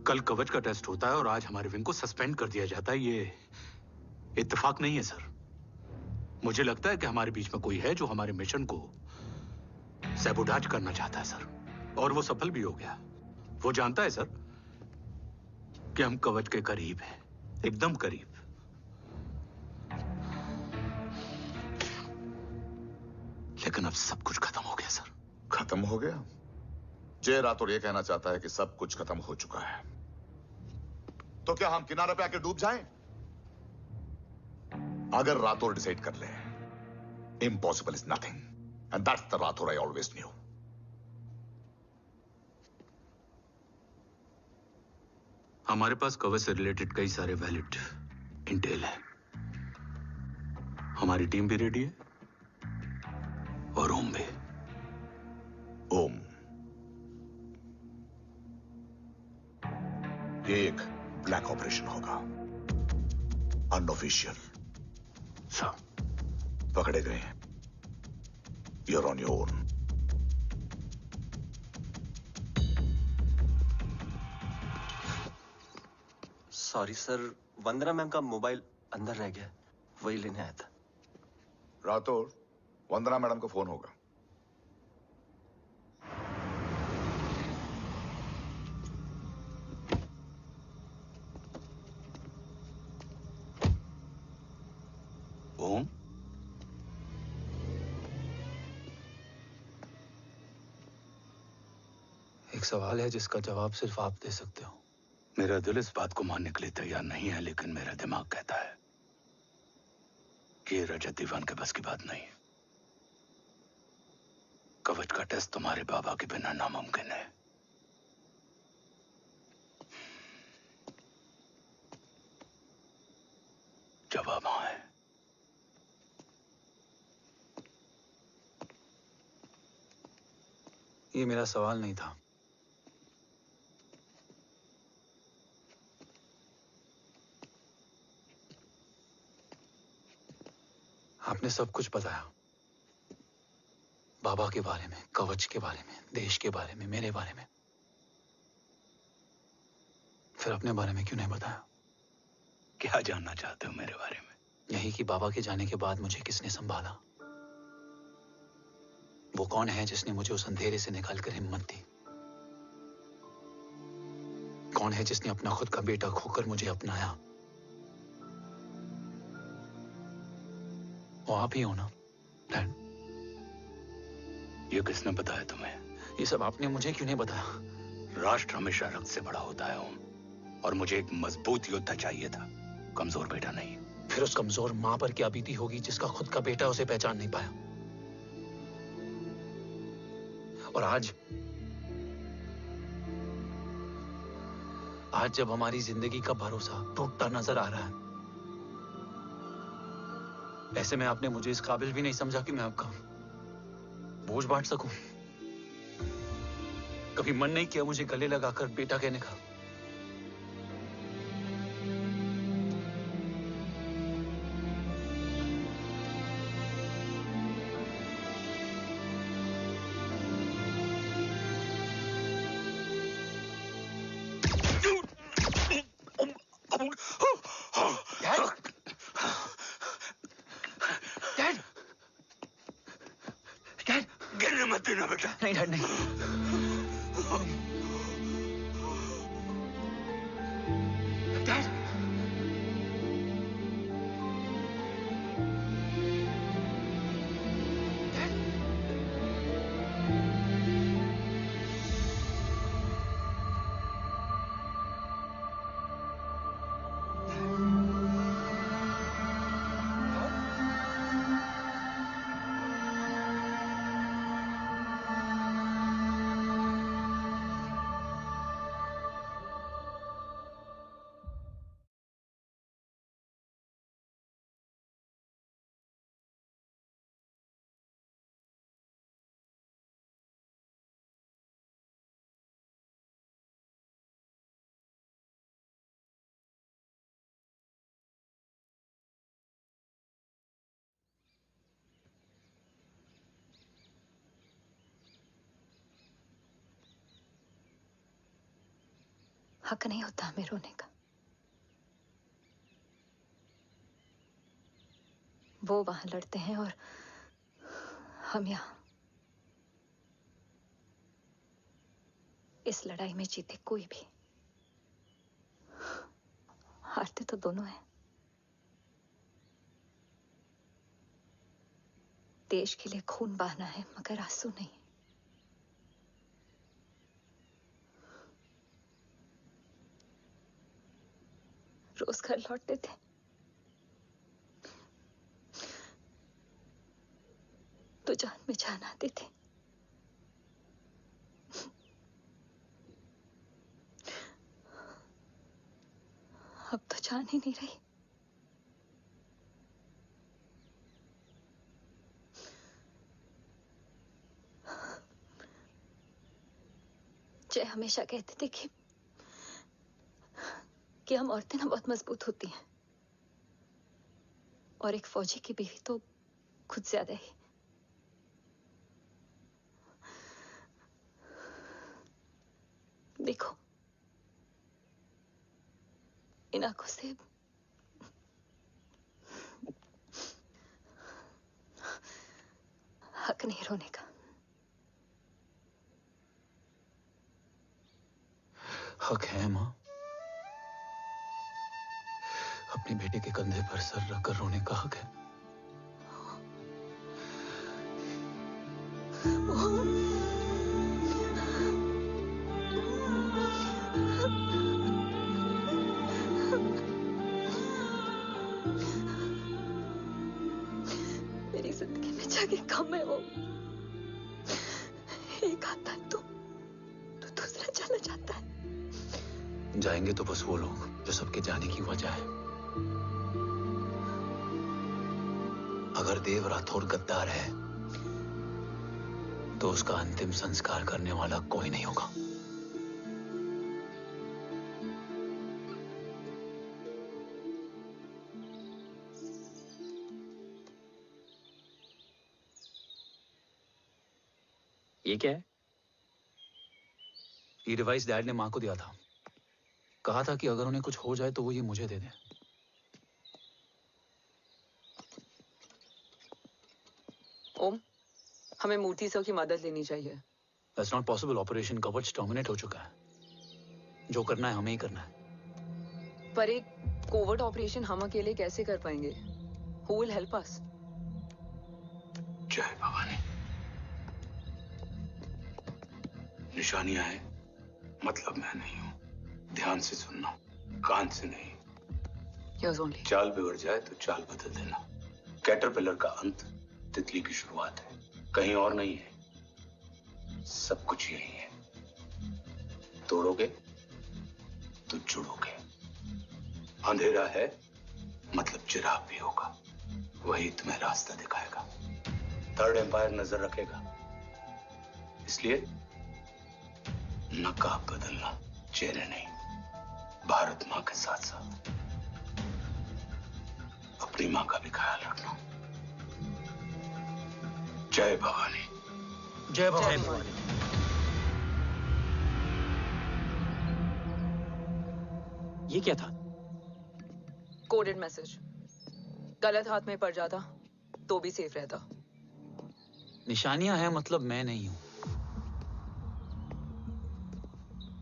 कल कवच का टेस्ट होता है और आज हमारे विंग को सस्पेंड कर दिया जाता है। ये इत्तेफाक नहीं है सर। मुझे लगता है कि हमारे बीच में कोई है जो हमारे मिशन को सैबोटाज करना चाहता है सर, और वो सफल भी हो गया। वो जानता है सर कि हम कवच के करीब हैं, एकदम करीब। लेकिन अब सब कुछ खत्म हो गया सर। खत्म हो गया? जय राठौर ये कहना चाहता है कि सब कुछ खत्म हो चुका है। तो क्या हम किनारे पे आके डूब जाएं? अगर राठौर डिसाइड कर ले, impossible is nothing, and that's the Rathore I always new. हमारे पास कवच से रिलेटेड कई सारे वैलिड इंटेल है। हमारी टीम भी रेडी है और ओम भी। ओम, ये एक ब्लैक ऑपरेशन होगा, अनऑफिशियल। सर, पकड़े गए, you're on your own. Sorry sir, Vandana ma'am का मोबाइल अंदर रह गया, वही लेने आया था। राठौर, वंदना मैडम को फोन होगा। ओम, एक सवाल है जिसका जवाब सिर्फ आप दे सकते हो। मेरा दिल इस बात को मानने के लिए तैयार नहीं है, लेकिन मेरा दिमाग कहता है कि ये रजत दीवान के बस की बात नहीं है। कवच का टेस्ट तुम्हारे बाबा के बिना नामुमकिन है। जवाब हाँ है। ये मेरा सवाल नहीं था। आपने सब कुछ बताया, बाबा के बारे में, कवच के बारे में, देश के बारे में, मेरे बारे में। फिर अपने बारे में क्यों नहीं बताया? क्या जानना चाहते हो मेरे बारे में? यही कि बाबा के जाने के बाद मुझे किसने संभाला? वो कौन है जिसने मुझे उस अंधेरे से निकालकर हिम्मत दी? कौन है जिसने अपना खुद का बेटा खोकर मुझे अपनाया? वो आप ही हो ना, डैड? ये किसने बताया तुम्हें? ये सब आपने मुझे क्यों नहीं बताया? राष्ट्र हमेशा रक्त से बड़ा होता है ओम, और मुझे एक मजबूत योद्धा चाहिए था, कमजोर बेटा नहीं। फिर उस कमजोर मां पर क्या बीती होगी जिसका खुद का बेटा उसे पहचान नहीं पाया? और आज जब हमारी जिंदगी का भरोसा टूटता नजर आ रहा है, ऐसे में आपने मुझे इस काबिल भी नहीं समझा कि मैं आपका बोझ बांट सकूं। कभी मन नहीं किया मुझे गले लगाकर बेटा कहने का? बेटा। नहीं डैड नहीं। डैड हक नहीं होता हमें रोने का। वो वहां लड़ते हैं और हम यहां। इस लड़ाई में जीते कोई भी, हारते तो दोनों हैं। देश के लिए खून बहाना है मगर आंसू नहीं। रोज घर लौटते थे, तो जान में जान आती थी। अब तो जान ही नहीं रही। जय हमेशा कहते थे कि हम औरतें ना बहुत मजबूत होती हैं, और एक फौजी की बीवी तो खुद ज्यादा ही। देखो, इन आंखों से हक नहीं रोने का। हक है माँ। अपने बेटे के कंधे पर सर रखकर रोने का हक है। मेरी जिंदगी में जगह कम है। वो एक आता है तो दूसरा चला जाता है। जाएंगे तो बस वो लोग जो सबके जाने की वजह है। अगर देव राठौर गद्दार है तो उसका अंतिम संस्कार करने वाला कोई नहीं होगा। ये क्या है? ये डिवाइस डैड ने मां को दिया था। कहा था कि अगर उन्हें कुछ हो जाए तो वो ये मुझे दे दें। ओम, हमें मूर्ति सर की मदद लेनी चाहिए। That's not possible. ऑपरेशन कवच टर्मिनेट हो चुका है। जो करना है हमें ही करना है। पर एक कोवर्ट ऑपरेशन हम अकेले कैसे कर पाएंगे? Who will help us? जय भवानी। निशानियां है, मतलब मैं नहीं हूं। ध्यान से सुनना, कान से नहीं। Yours only. चाल बिगड़ जाए तो चाल बदल देना। कैटरपिलर का अंत तितली की शुरुआत है, कहीं और नहीं है। सब कुछ यही है। तोड़ोगे तो जुड़ोगे। अंधेरा है मतलब चिराग भी होगा, वही तुम्हें रास्ता दिखाएगा। थर्ड एम्पायर नजर रखेगा, इसलिए नकाब बदलना, चेहरे नहीं। भारत मां के साथ साथ अपनी मां का भी ख्याल रखना। जय भवानी। जय भवानी। ये क्या था? Coded message. गलत हाथ में पड़ जाता तो भी सेफ रहता। निशानियां हैं मतलब मैं नहीं हूं।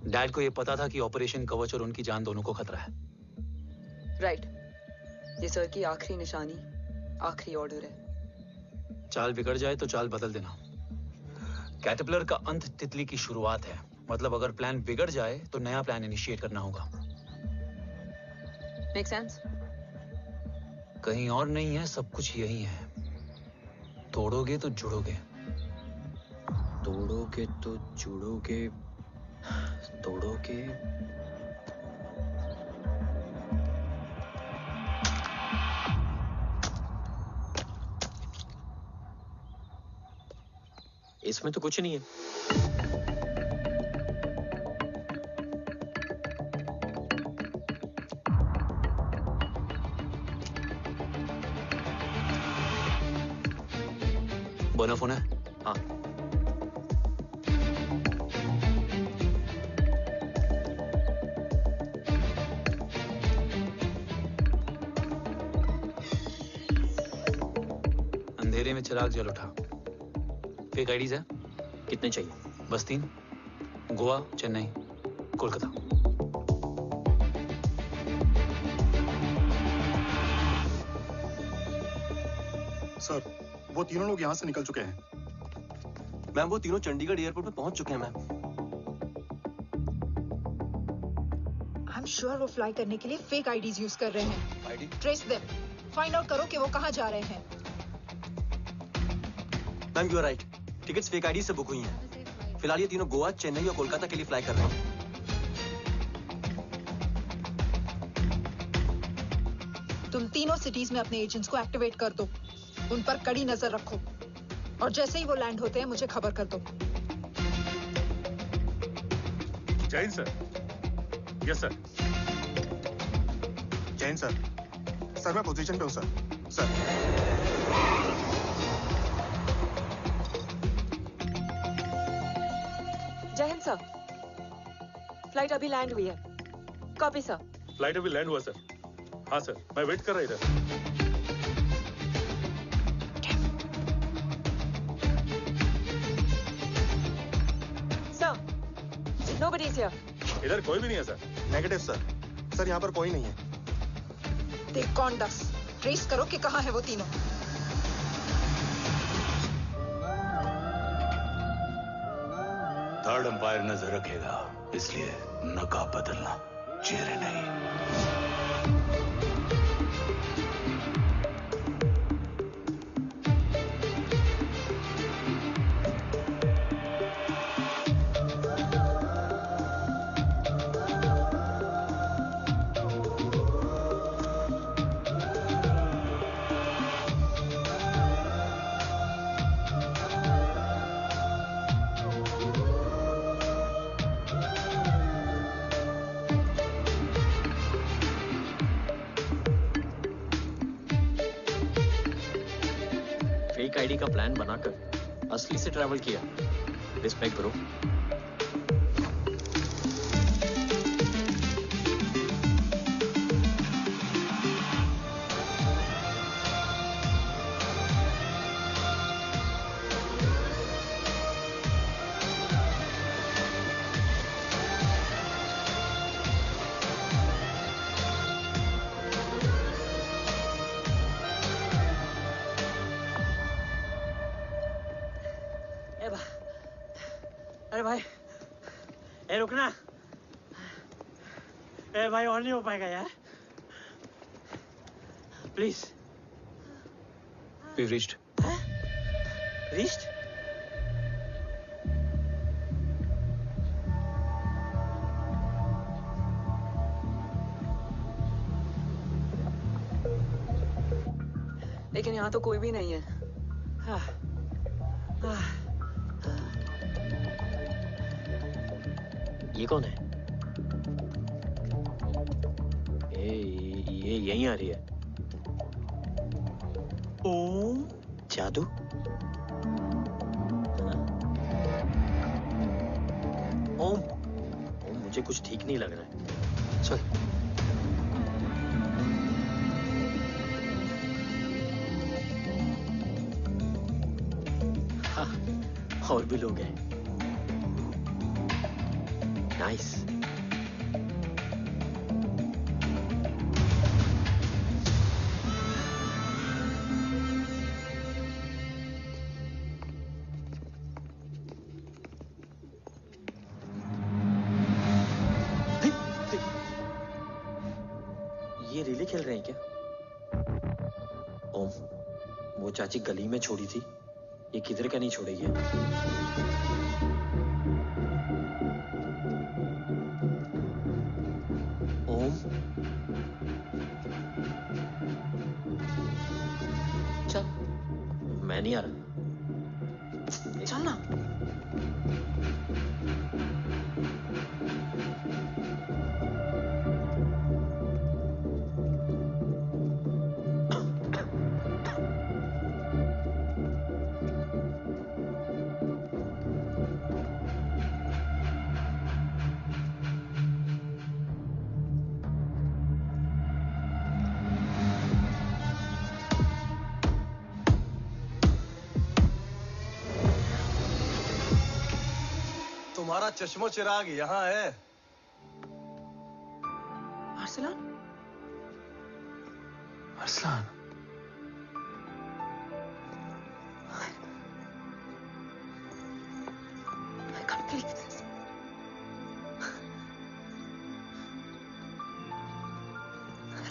डैड को ये पता था कि ऑपरेशन कवच और उनकी जान दोनों को खतरा है। राइट। ये सर की आखिरी निशानी, आखिरी ऑर्डर है। चाल बिगड़ जाए तो चाल बदल देना। कैटरपिलर का अंत तितली की शुरुआत है। मतलब अगर प्लान बिगड़ जाए तो नया प्लान इनिशिएट करना होगा। Make sense? कहीं और नहीं है, सब कुछ यही है। तोड़ोगे तो जुड़ोगे। तोड़ोगे तो जुड़ोगे। तोड़ोगे। इसमें तो कुछ नहीं है। बोना फोन है? हाँ। अंधेरे में चिराग जल उठा। फेक आईडीज है? कितने चाहिए? बस 3। गोवा, चेन्नई, कोलकाता। सर, वो तीनों लोग यहाँ से निकल चुके हैं। मैम वो तीनों चंडीगढ़ एयरपोर्ट पे पहुंच चुके हैं मैम। आई एम श्योर वो फ्लाई करने के लिए फेक आईडीज यूज कर रहे हैं। ID? Trace them. Find out करो कि वो कहाँ जा रहे हैं। Ma'am you are right. Tickets fake ID से बुक हुई हैं। फिलहाल ये तीनों गोवा, चेन्नई और कोलकाता के लिए फ्लाई कर रहे हैं। तुम तीनों सिटीज में अपने एजेंट्स को एक्टिवेट कर दो। उन पर कड़ी नजर रखो और जैसे ही वो लैंड होते हैं मुझे खबर कर दो। Jain sir. Yes sir. Jain sir. Sir मैं पोजीशन पे हूँ सर। सर। जय हिंद सर। फ्लाइट अभी लैंड हुई है। Copy sir. फ्लाइट अभी लैंड हुआ सर। हाँ सर, मैं वेट कर रहा इधर। Nobody is here. इधर कोई भी नहीं है सर। Negative sir. सर यहाँ पर कोई नहीं है। देख कौन दस। ट्रेस करो कि कहाँ है वो तीनों। थर्ड अंपायर नजर रखेगा, इसलिए नकाब बदलना, चेहरे नहीं। आईडी का प्लान बनाकर असली से ट्रैवल किया। Respect bro. अरे भाई, ए रुकना। ए भाई और नहीं हो पाएगा यार, प्लीज। We've reached. Reached? लेकिन यहाँ तो कोई भी नहीं है। ये कौन है? ये यहीं आ रही है। ओम जादू। ओम मुझे कुछ ठीक नहीं लग रहा है। चल। हाँ, और भी लोग हैं। नाइस। ये रियली खेल रहे हैं क्या? ओम, वो चाची गली में छोड़ी थी, ये किधर का नहीं छोड़ेगी। ओम, चल। मैं नहीं आ रहा। चल ना। तुम्हारा चश्मो चिराग यहाँ है। Arsalan? Arsalan, I can't believe this.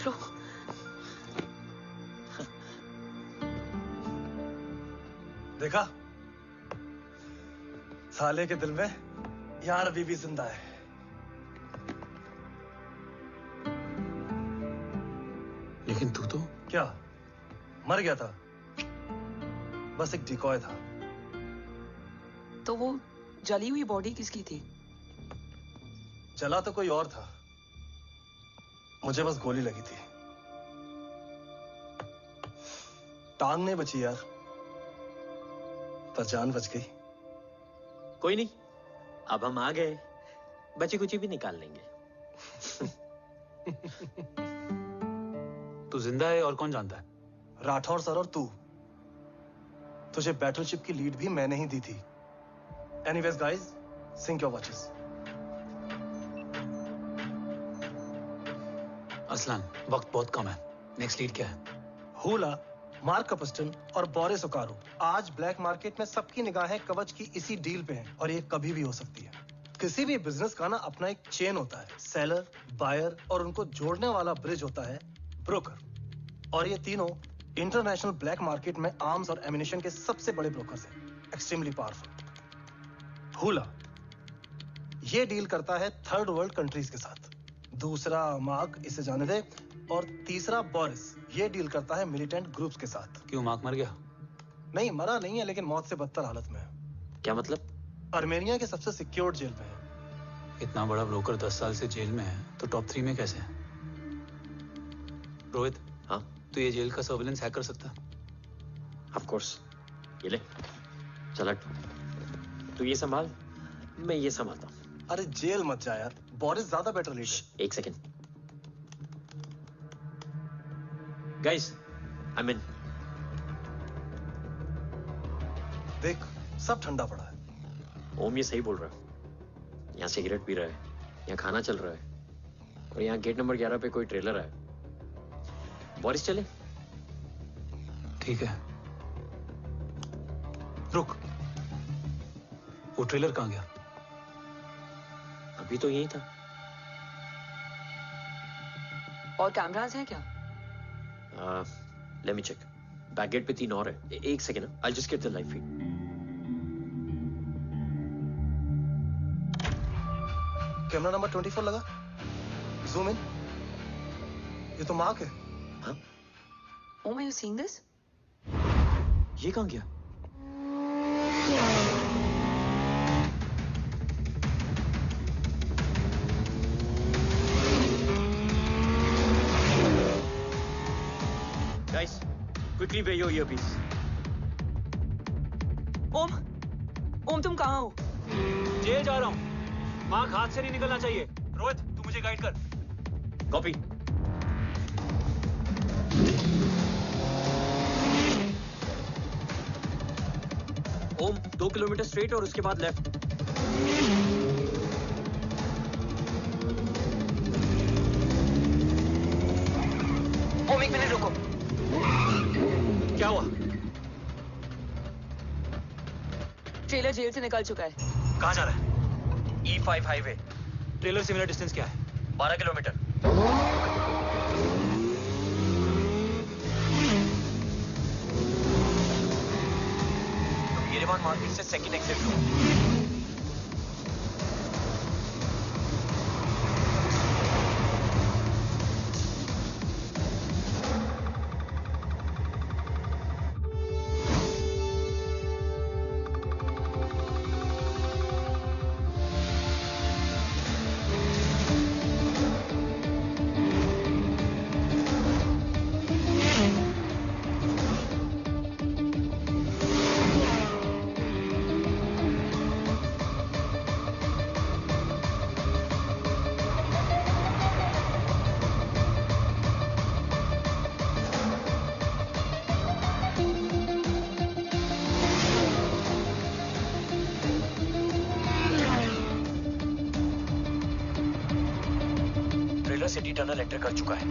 रो। देखा, साले के दिल में यार अभी भी जिंदा है। लेकिन तू तो क्या मर गया था? बस एक डिकॉय था। तो वो जली हुई बॉडी किसकी थी? जला तो कोई और था, मुझे बस गोली लगी थी। टांग नहीं बची यार, पर जान बच गई। कोई नहीं, अब हम आ गए, बची कुची भी निकाल लेंगे। तू जिंदा है और कौन जानता है? राठौर सर और तू। तुझे बैटलशिप की लीड भी मैंने ही दी थी। Anyways guys, sync your watches. Aslan, वक्त बहुत कम है। नेक्स्ट लीड क्या है? हुला, मार्क कपस्टन और बोरिस ओकारो आज ब्लैक मार्केट में सबकी निगाहें कवच की इसी डील पे हैं, और ये कभी भी हो सकती है। किसी भी बिजनेस का ना अपना एक चेन होता है, सेलर, बायर और उनको जोड़ने वाला ब्रिज होता है ब्रोकर। और ये तीनों इंटरनेशनल ब्लैक मार्केट में आर्म्स और एमिनेशन के सबसे बड़े ब्रोकर्स हैं, एक्सट्रीमली पावरफुल। हुला ये डील करता है थर्ड वर्ल्ड कंट्रीज के साथ, दूसरा मार्क, इसे जाने दे, और तीसरा बोरिस ये डील करता है मिलिटेंट ग्रुप्स के साथ। क्यों, मार्क मर गया? नहीं, मरा नहीं है, लेकिन मौत से बदतर हालत में है। क्या मतलब? आर्मेनिया के सबसे सिक्योर्ड जेल में है। इतना बड़ा ब्रोकर 10 साल से जेल में है, तो टॉप 3 में कैसे है? रोहित, हाँ? तू ये जेल का सर्विलेंस हैक कर सकता है? Of course. ये ले, चल हट। तू ये संभाल, मैं ये संभालता हूँ। अरे जेल मत जा यार, बोरिस ज्यादा बेटर लीडर। एक सेकेंड। गाइस, आई मीन, देख सब ठंडा पड़ा है। ओम ये सही बोल रहा है। यहाँ सिगरेट पी रहा है, यहाँ खाना चल रहा है, और यहाँ गेट नंबर 11 पे कोई ट्रेलर है। बोरिस चले? ठीक है। रुक, वो ट्रेलर कहाँ गया? अभी तो यही था। और कैमरास हैं क्या? Let me check. Back gate पे 3 और है। एक second, I just get the live feed. Camera number 24 लगा, जूम इन। ये तो मार्क है। हाँ? Om, are you seeing this? ये कहाँ गया? Guys, quickly wear your earpiece. ओम, तुम कहाँ हो? जेल जा रहा हूँ। मार्क हाथ से नहीं निकलना चाहिए। रोहित, तू मुझे गाइड कर। कॉपी। ओम, 2 किलोमीटर स्ट्रेट और उसके बाद लेफ्ट। ट्रेलर जेल से निकल चुका है। कहाँ जा रहा है? E5 highway. ट्रेलर से मेरा डिस्टेंस क्या है? 12 किलोमीटर। येरेवान मार्केट से सेकंड एक्सिट लो। सिटी टनल एंटर कर चुका है।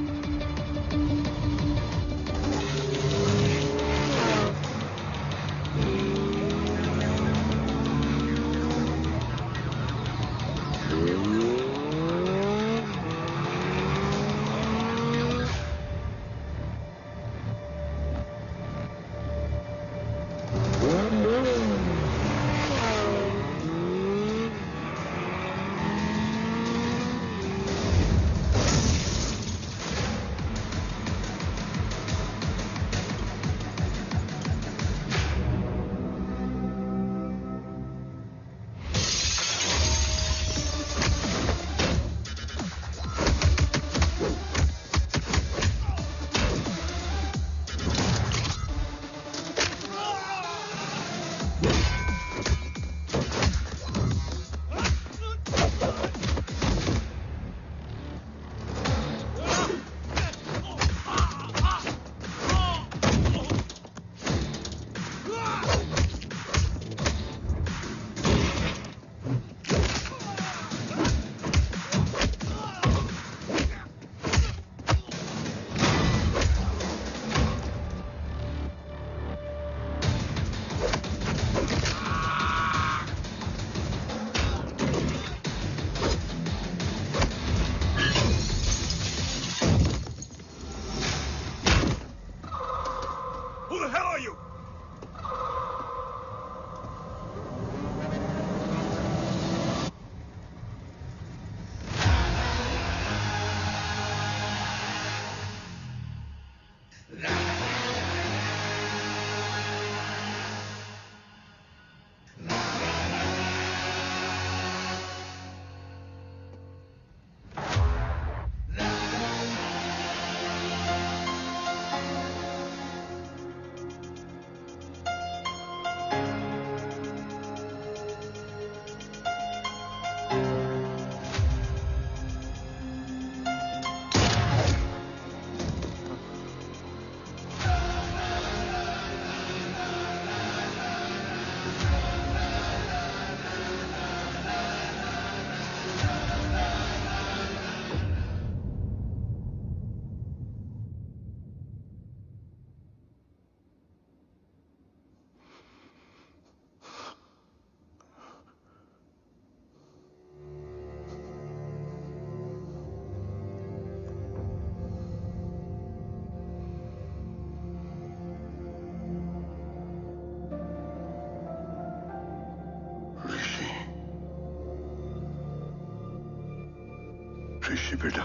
ऋषि बेटा,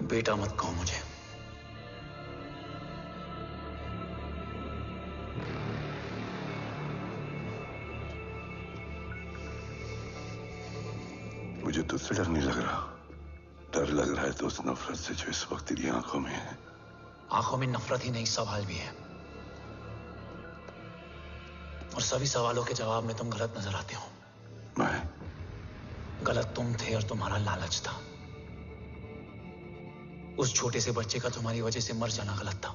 बेटा मत कहो मुझे। मुझे तुझसे डर नहीं लग रहा, डर लग रहा है तो उस नफरत से जो इस वक्त तेरी आंखों में है। आंखों में नफरत ही नहीं, सवाल भी है, और सभी सवालों के जवाब में तुम गलत नजर आते हो। मैं गलत तुम थे और तुम्हारा लालच था। उस छोटे से बच्चे का तुम्हारी वजह से मर जाना गलत था।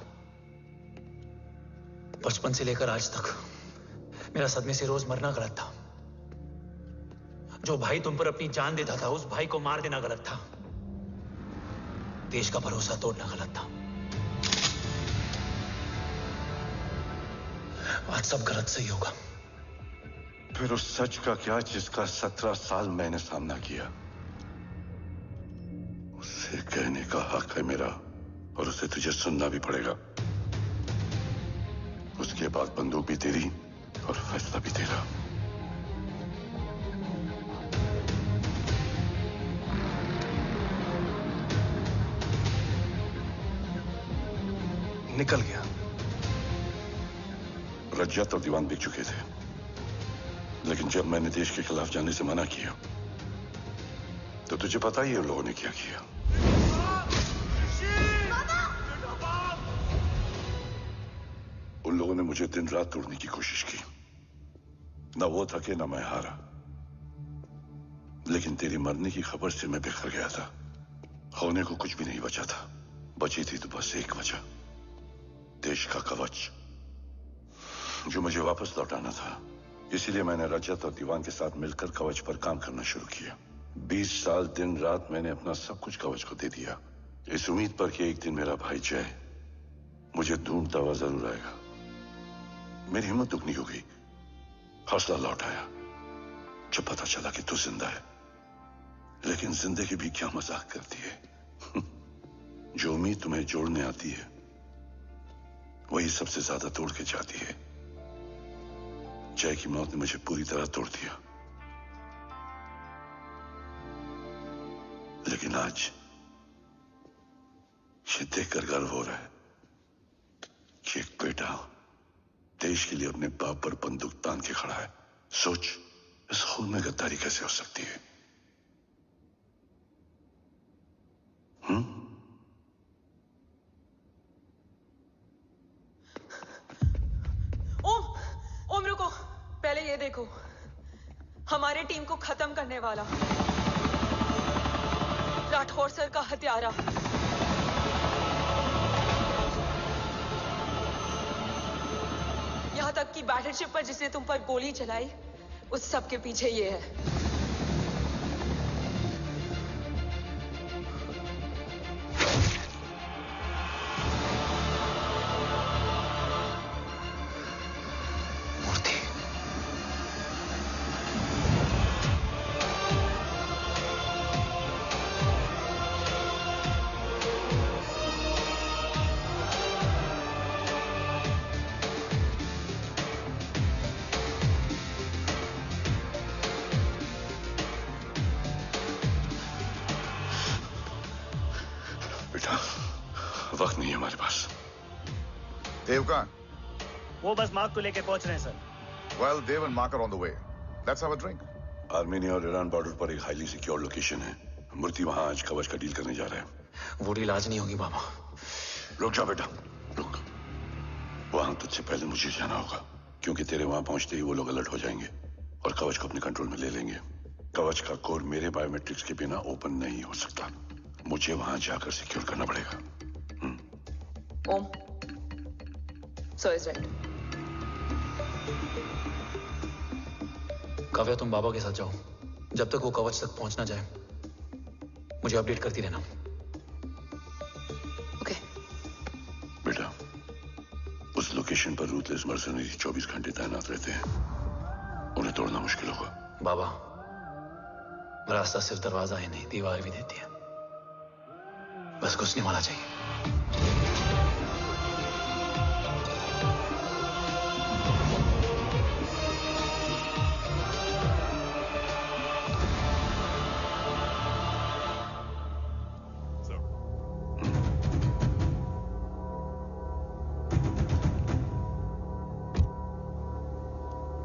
बचपन से लेकर आज तक मेरा सदमे से रोज मरना गलत था। जो भाई तुम पर अपनी जान देता था उस भाई को मार देना गलत था। देश का भरोसा तोड़ना गलत था। आज सब गलत सही होगा। फिर उस सच का क्या जिसका 17 साल मैंने सामना किया? उसे कहने का हक है मेरा, और उसे तुझे सुनना भी पड़ेगा। उसके बाद बंदूक भी तेरी और फैसला भी तेरा। निकल गया। रज्जत और दीवान बिक चुके थे, लेकिन जब मैंने देश के खिलाफ जाने से मना किया तो तुझे पता ही है उन लोगों ने क्या किया। उन लोगों ने मुझे दिन रात तोड़ने की कोशिश की। ना वो थके ना मैं हारा, लेकिन तेरी मरने की खबर से मैं बिखर गया था। होने को कुछ भी नहीं बचा था। बची थी तो बस एक वजह, देश का कवच, जो मुझे वापस लौटाना था। इसीलिए मैंने रजत और दीवान के साथ मिलकर कवच पर काम करना शुरू किया। 20 साल दिन रात मैंने अपना सब कुछ कवच को दे दिया, इस उम्मीद पर कि एक दिन मेरा भाई जय मुझे ढूंढता हुआ जरूर आएगा। मेरी हिम्मत दुगनी हो गई, हौसला लौट आया जब पता चला कि तू जिंदा है। लेकिन जिंदगी भी क्या मजाक करती है। जो उम्मीद तुम्हें जोड़ने आती है वही सबसे ज्यादा तोड़ के जाती है। जय की मौत ने मुझे पूरी तरह तोड़ दिया, लेकिन आज ये देखकर गर्व हो रहा है कि एक बेटा देश के लिए अपने बाप पर बंदूक तान के खड़ा है। सोच, इस खून में गद्दारी कैसे हो सकती है? ओम रुको, पहले ये देखो, हमारे टीम को खत्म करने वाला राठौर सर का हत्यारा। यहां तक कि बैटलशिप पर जिसने तुम पर गोली चलाई, उस सब के पीछे ये है। वक्त नहीं है हमारे पास। देव कहाँ? वो बस मार्क को लेके पहुंच रहे हैं sir. Well, Dev and Mark are on the way. Let's have a drink. Armenia और ईरान बॉर्डर पर एक हाईली सिक्योर लोकेशन है। मूर्ति वहां आज कवच का डील करने जा रहे हैं। वो डील आज नहीं होगी बाबा। रुक जा बेटा, रुक। वहां तुझसे पहले मुझे जाना होगा, क्योंकि तेरे वहां पहुंचते ही वो लोग अलर्ट हो जाएंगे और कवच को अपने कंट्रोल में ले लेंगे। कवच का कोड मेरे बायोमेट्रिक्स के बिना ओपन नहीं हो सकता। मुझे वहां जाकर सिक्योर करना पड़ेगा। ओम, सर इज राइट। काव्या, तुम बाबा के साथ जाओ। जब तक वो कवच तक पहुंच ना जाए मुझे अपडेट करती रहना। ओके। बेटा, उस लोकेशन पर रूथलेस मर्सनरी 24 घंटे तैनात रहते हैं। उन्हें तोड़ना मुश्किल होगा। बाबा, रास्ता सिर्फ दरवाजा ही नहीं, दीवार भी देती है। बस घुसने वाला चाहिए।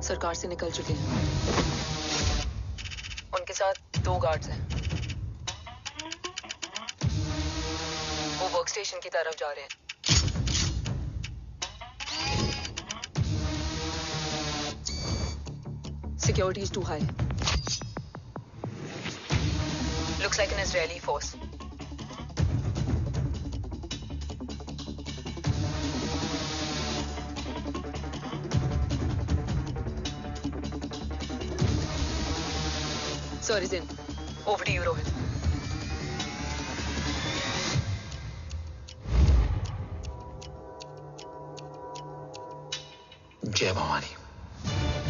सरकार से निकल चुके हैं। उनके साथ 2 गार्ड्स हैं। वो वर्क स्टेशन की तरफ जा रहे हैं। Security is too high. Looks like an Israeli force. Sir is in. Over to you, Rohit. जय भवानी।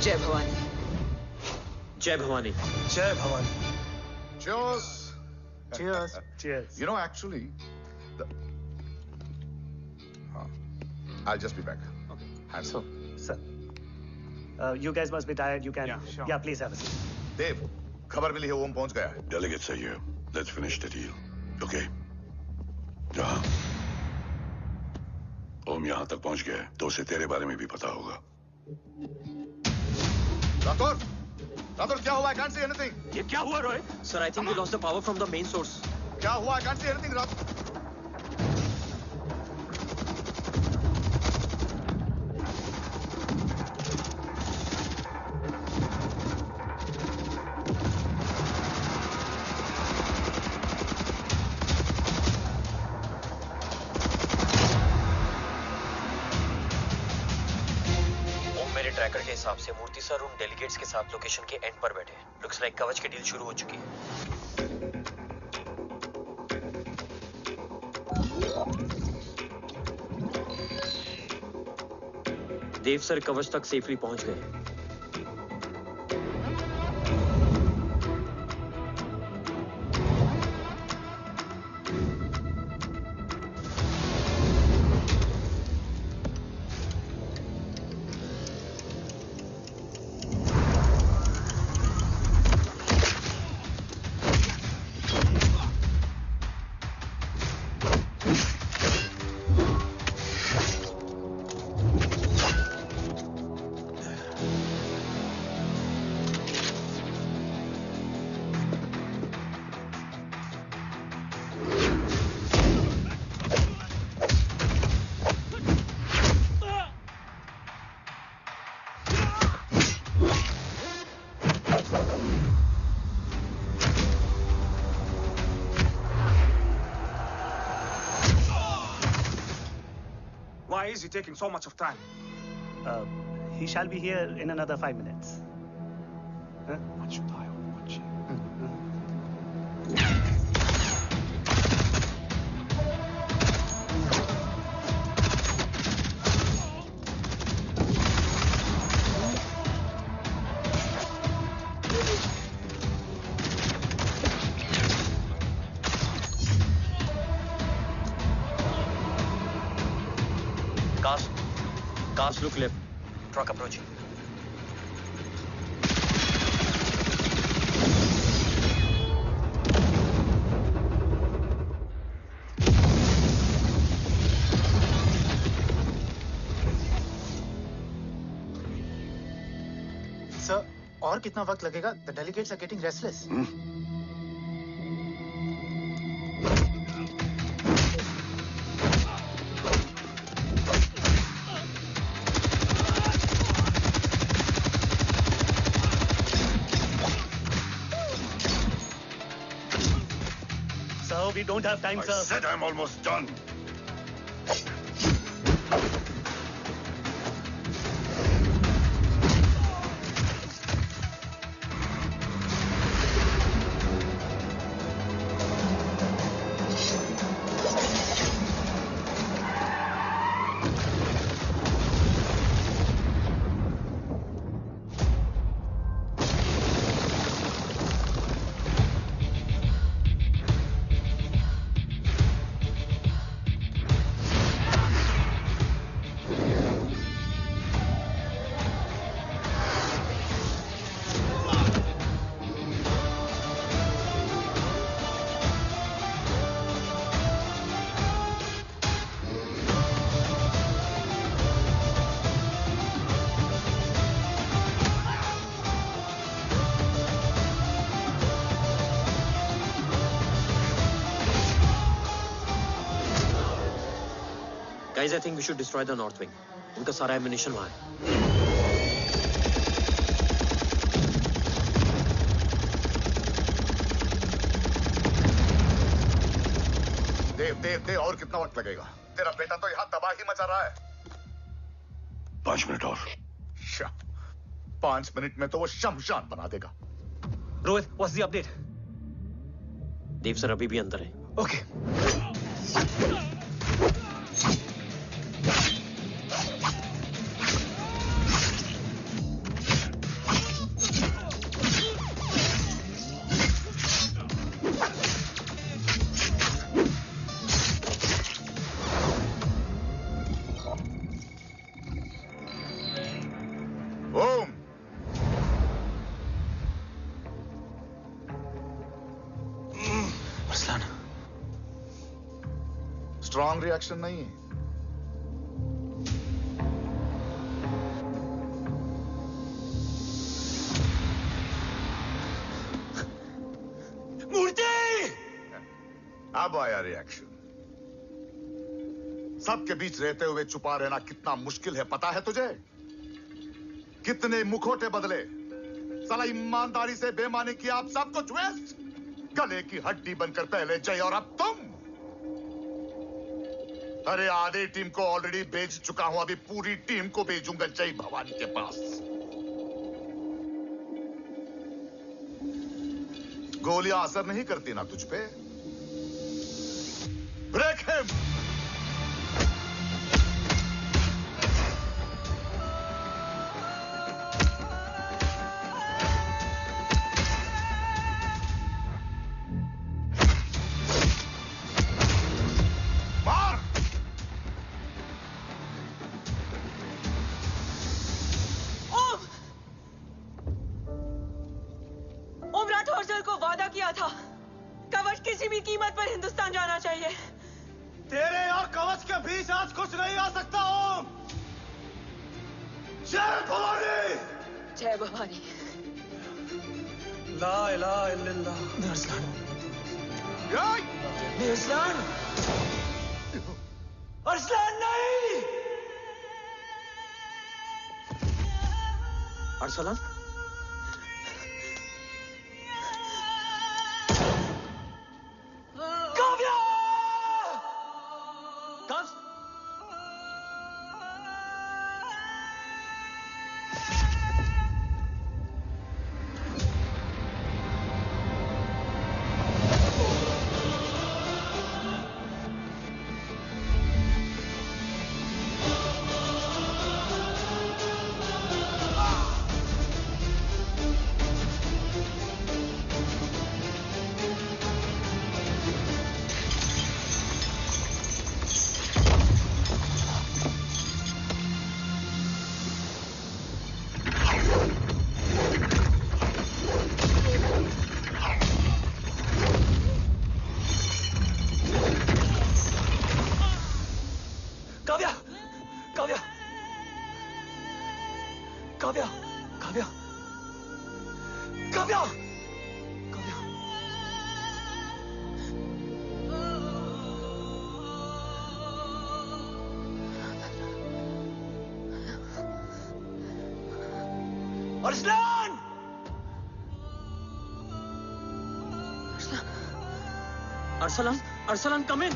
जय भवानी। जय भवानी। जय Bhavani. Cheers. Cheers. Cheers. You know, actually, I'll just be back. Okay. Hands So, sir, you guys must be tired. You can. Yeah, sure. Yeah, please have a seat. Dave, खबर मिली है ओम पहुंच गया है। Delegate सही है। Let's finish the deal. Okay? जहाँ ओम यहाँ तक पहुंच गया है, तो उसे तेरे बारे में भी पता होगा। राठौर, राठौर क्या हुआ? I can't see anything. ये क्या हुआ Rohit? Sir, I think we lost the power from the main source. क्या हुआ? I can't see anything, Rathore. Tracker के हिसाब से मूर्ति सर उन डेलीगेट्स के साथ लोकेशन के एंड पर बैठे हैं। लुक्स लाइक कवच की डील शुरू हो चुकी है। देव सर कवच तक सेफली पहुंच गए। Why is he taking so much of time? He shall be here in another 5 minutes. Huh? What should I watch? Cars look left. Truck approaching. Sir, और कितना वक्त लगेगा? The delegates are getting restless. We don't have time, sir. I said I'm almost done. Guys, I think we should destroy the north wing. उनका सारा एमिनिशन वहां है। देव और कितना वक्त लगेगा? तेरा बेटा तो यहाँ तबाही मचा रहा है। 5 मिनट और। 5 मिनट में तो वो शमशान बना देगा। Rohit, what's the update? Dev sir अभी भी अंदर है। Okay. अरसलान, स्ट्रॉन्ग रिएक्शन नहीं है। मूर्ति! अब आया रिएक्शन। सबके बीच रहते हुए छुपा रहना कितना मुश्किल है पता है तुझे? कितने मुखौटे बदले, साला ईमानदारी से बेमानी किया, आप सब कुछ वेस्ट। गले की हड्डी बनकर पहले जय और अब तुम। अरे आधे टीम को ऑलरेडी भेज चुका हूं, अभी पूरी टीम को भेजूंगा जय भवानी के पास। गोलियां असर नहीं करती ना तुझ पे? Break him. तेरे और कवच के बीच आज कुछ नहीं आ सकता। ओम, जय भवानी। जय भवानी। ला इलाहा इल्लल्लाह। अरसलान, अरसलान, अरसलान नहीं। अरसलान, अरसलान! अरसलान, अरसलान, कम इन।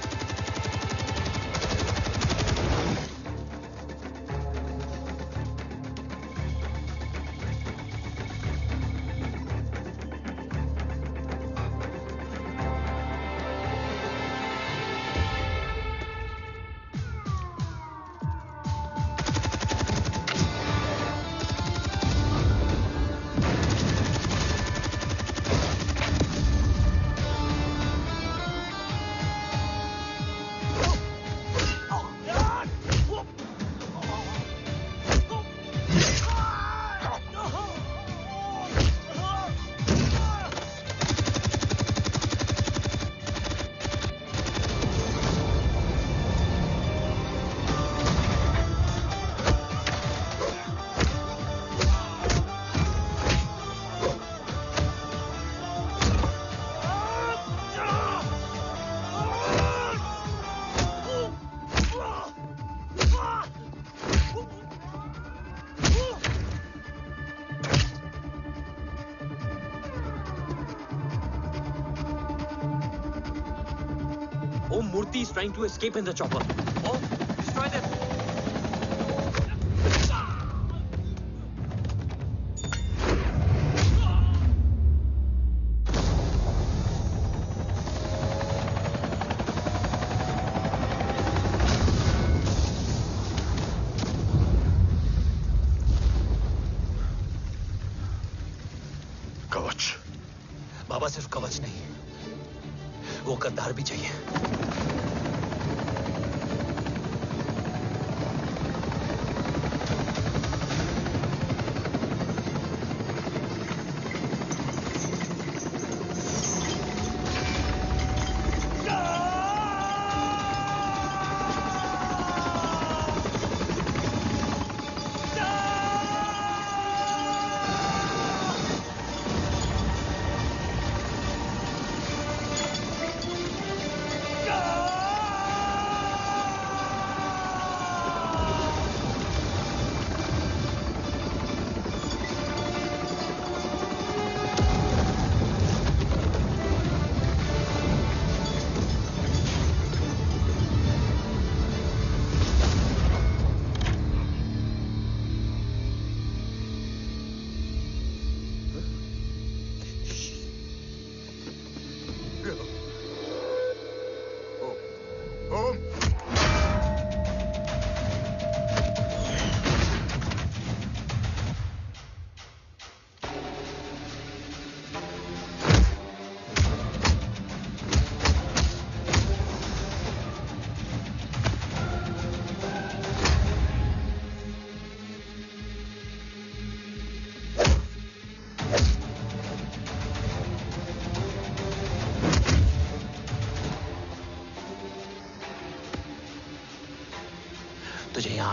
Murthy is trying to escape in the chopper. Oh, destroy them. कवच। बाबा सिर्फ कवच नहीं, वो गद्दार भी चाहिए।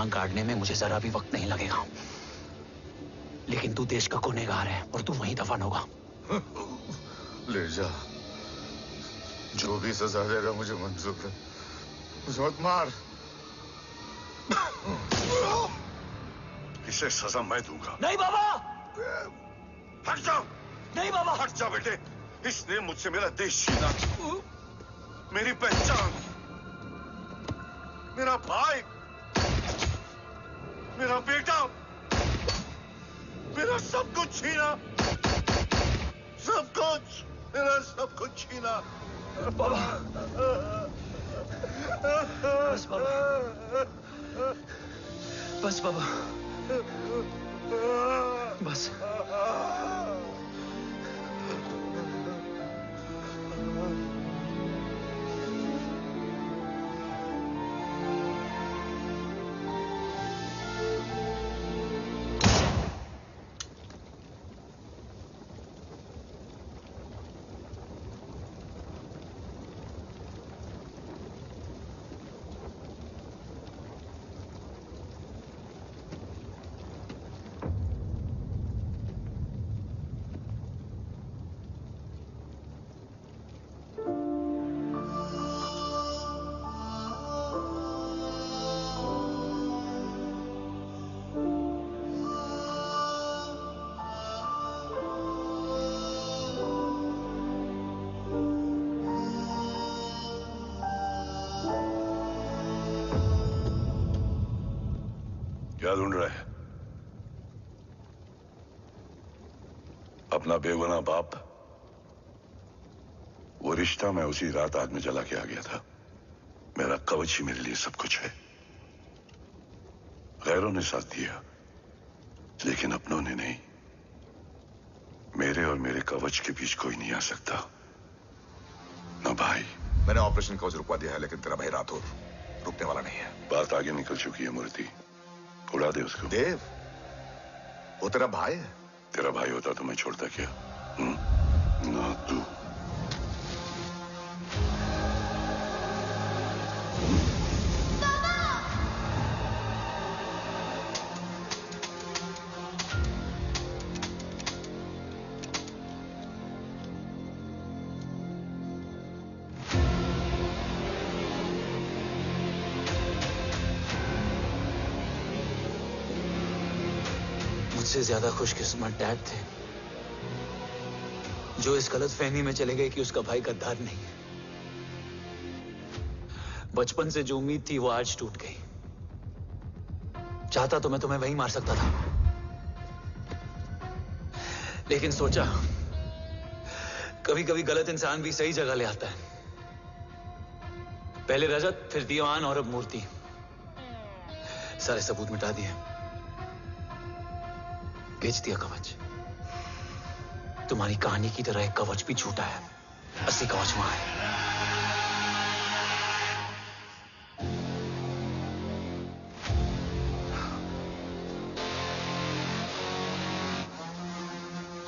टांग काटने में मुझे जरा भी वक्त नहीं लगेगा। लेकिन तू देश का गुनहगार है और तू वहीं दफन होगा। ले जा, जो भी सजा देगा मुझे मंजूर है। मुझे मत मार। इसे सजा मैं दूंगा। नहीं बाबा, हट जाओ। नहीं बाबा, हट जा बेटे। इसने मुझसे मेरा देश छीना, मेरी पहचान, मेरा भाई, मेरा बेटा, मेरा सब कुछ छीना, सब कुछ, मेरा सब कुछ छीना। बाबा, बस बाबा, बस बाबा, बस। क्या ढूंढ रहा है? अपना बेगुनाह बाप। वो रिश्ता मैं उसी रात आग में जला के आ गया था। मेरा कवच ही मेरे लिए सब कुछ है। गैरों ने साथ दिया, लेकिन अपनों ने नहीं। मेरे और मेरे कवच के बीच कोई नहीं आ सकता। ना भाई। मैंने ऑपरेशन कवच रुकवा दिया है, लेकिन तेरा भाई राठौर रुकने वाला नहीं है। बात आगे निकल चुकी है मूर्ति। उड़ा दे उसको। देव, वो तेरा भाई है। तेरा भाई होता तो मैं छोड़ता क्या? ना तू। मुझसे ज्यादा खुशकिस्मत डैड थे, जो इस गलत फहमी में चले गए कि उसका भाई गद्दार नहीं है। बचपन से जो उम्मीद थी वो आज टूट गई। चाहता तो मैं तुम्हें वहीं मार सकता था, लेकिन सोचा कभी कभी गलत इंसान भी सही जगह ले आता है। पहले रजत, फिर दीवान और अब मूर्ति। सारे सबूत मिटा दिए, बेच दिया कवच। तुम्हारी कहानी की तरह एक कवच भी झूठा है। असली कवच वहां है।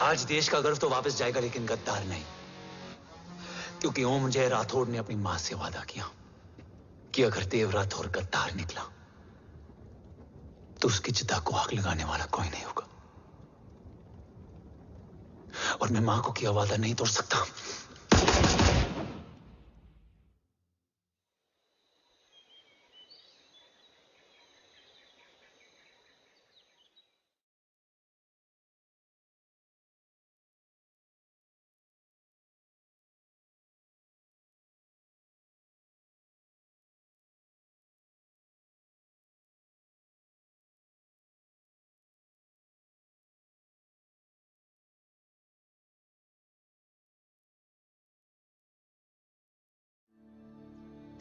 आज देश का गर्व तो वापस जाएगा, लेकिन गद्दार नहीं। क्योंकि ओम जय राठौड़ ने अपनी मां से वादा किया कि अगर देव राठौड़ गद्दार निकला तो उसकी चिता को आग लगाने वाला कोई नहीं होगा। और मैं मां को किया वादा नहीं तोड़ सकता।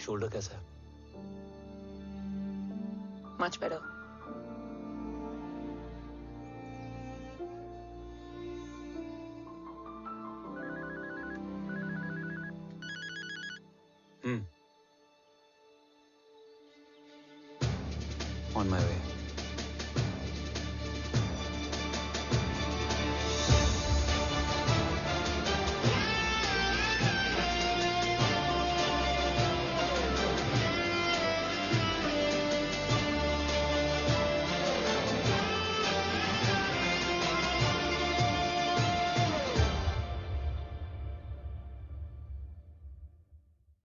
शोल्डर कैसा है? Much better.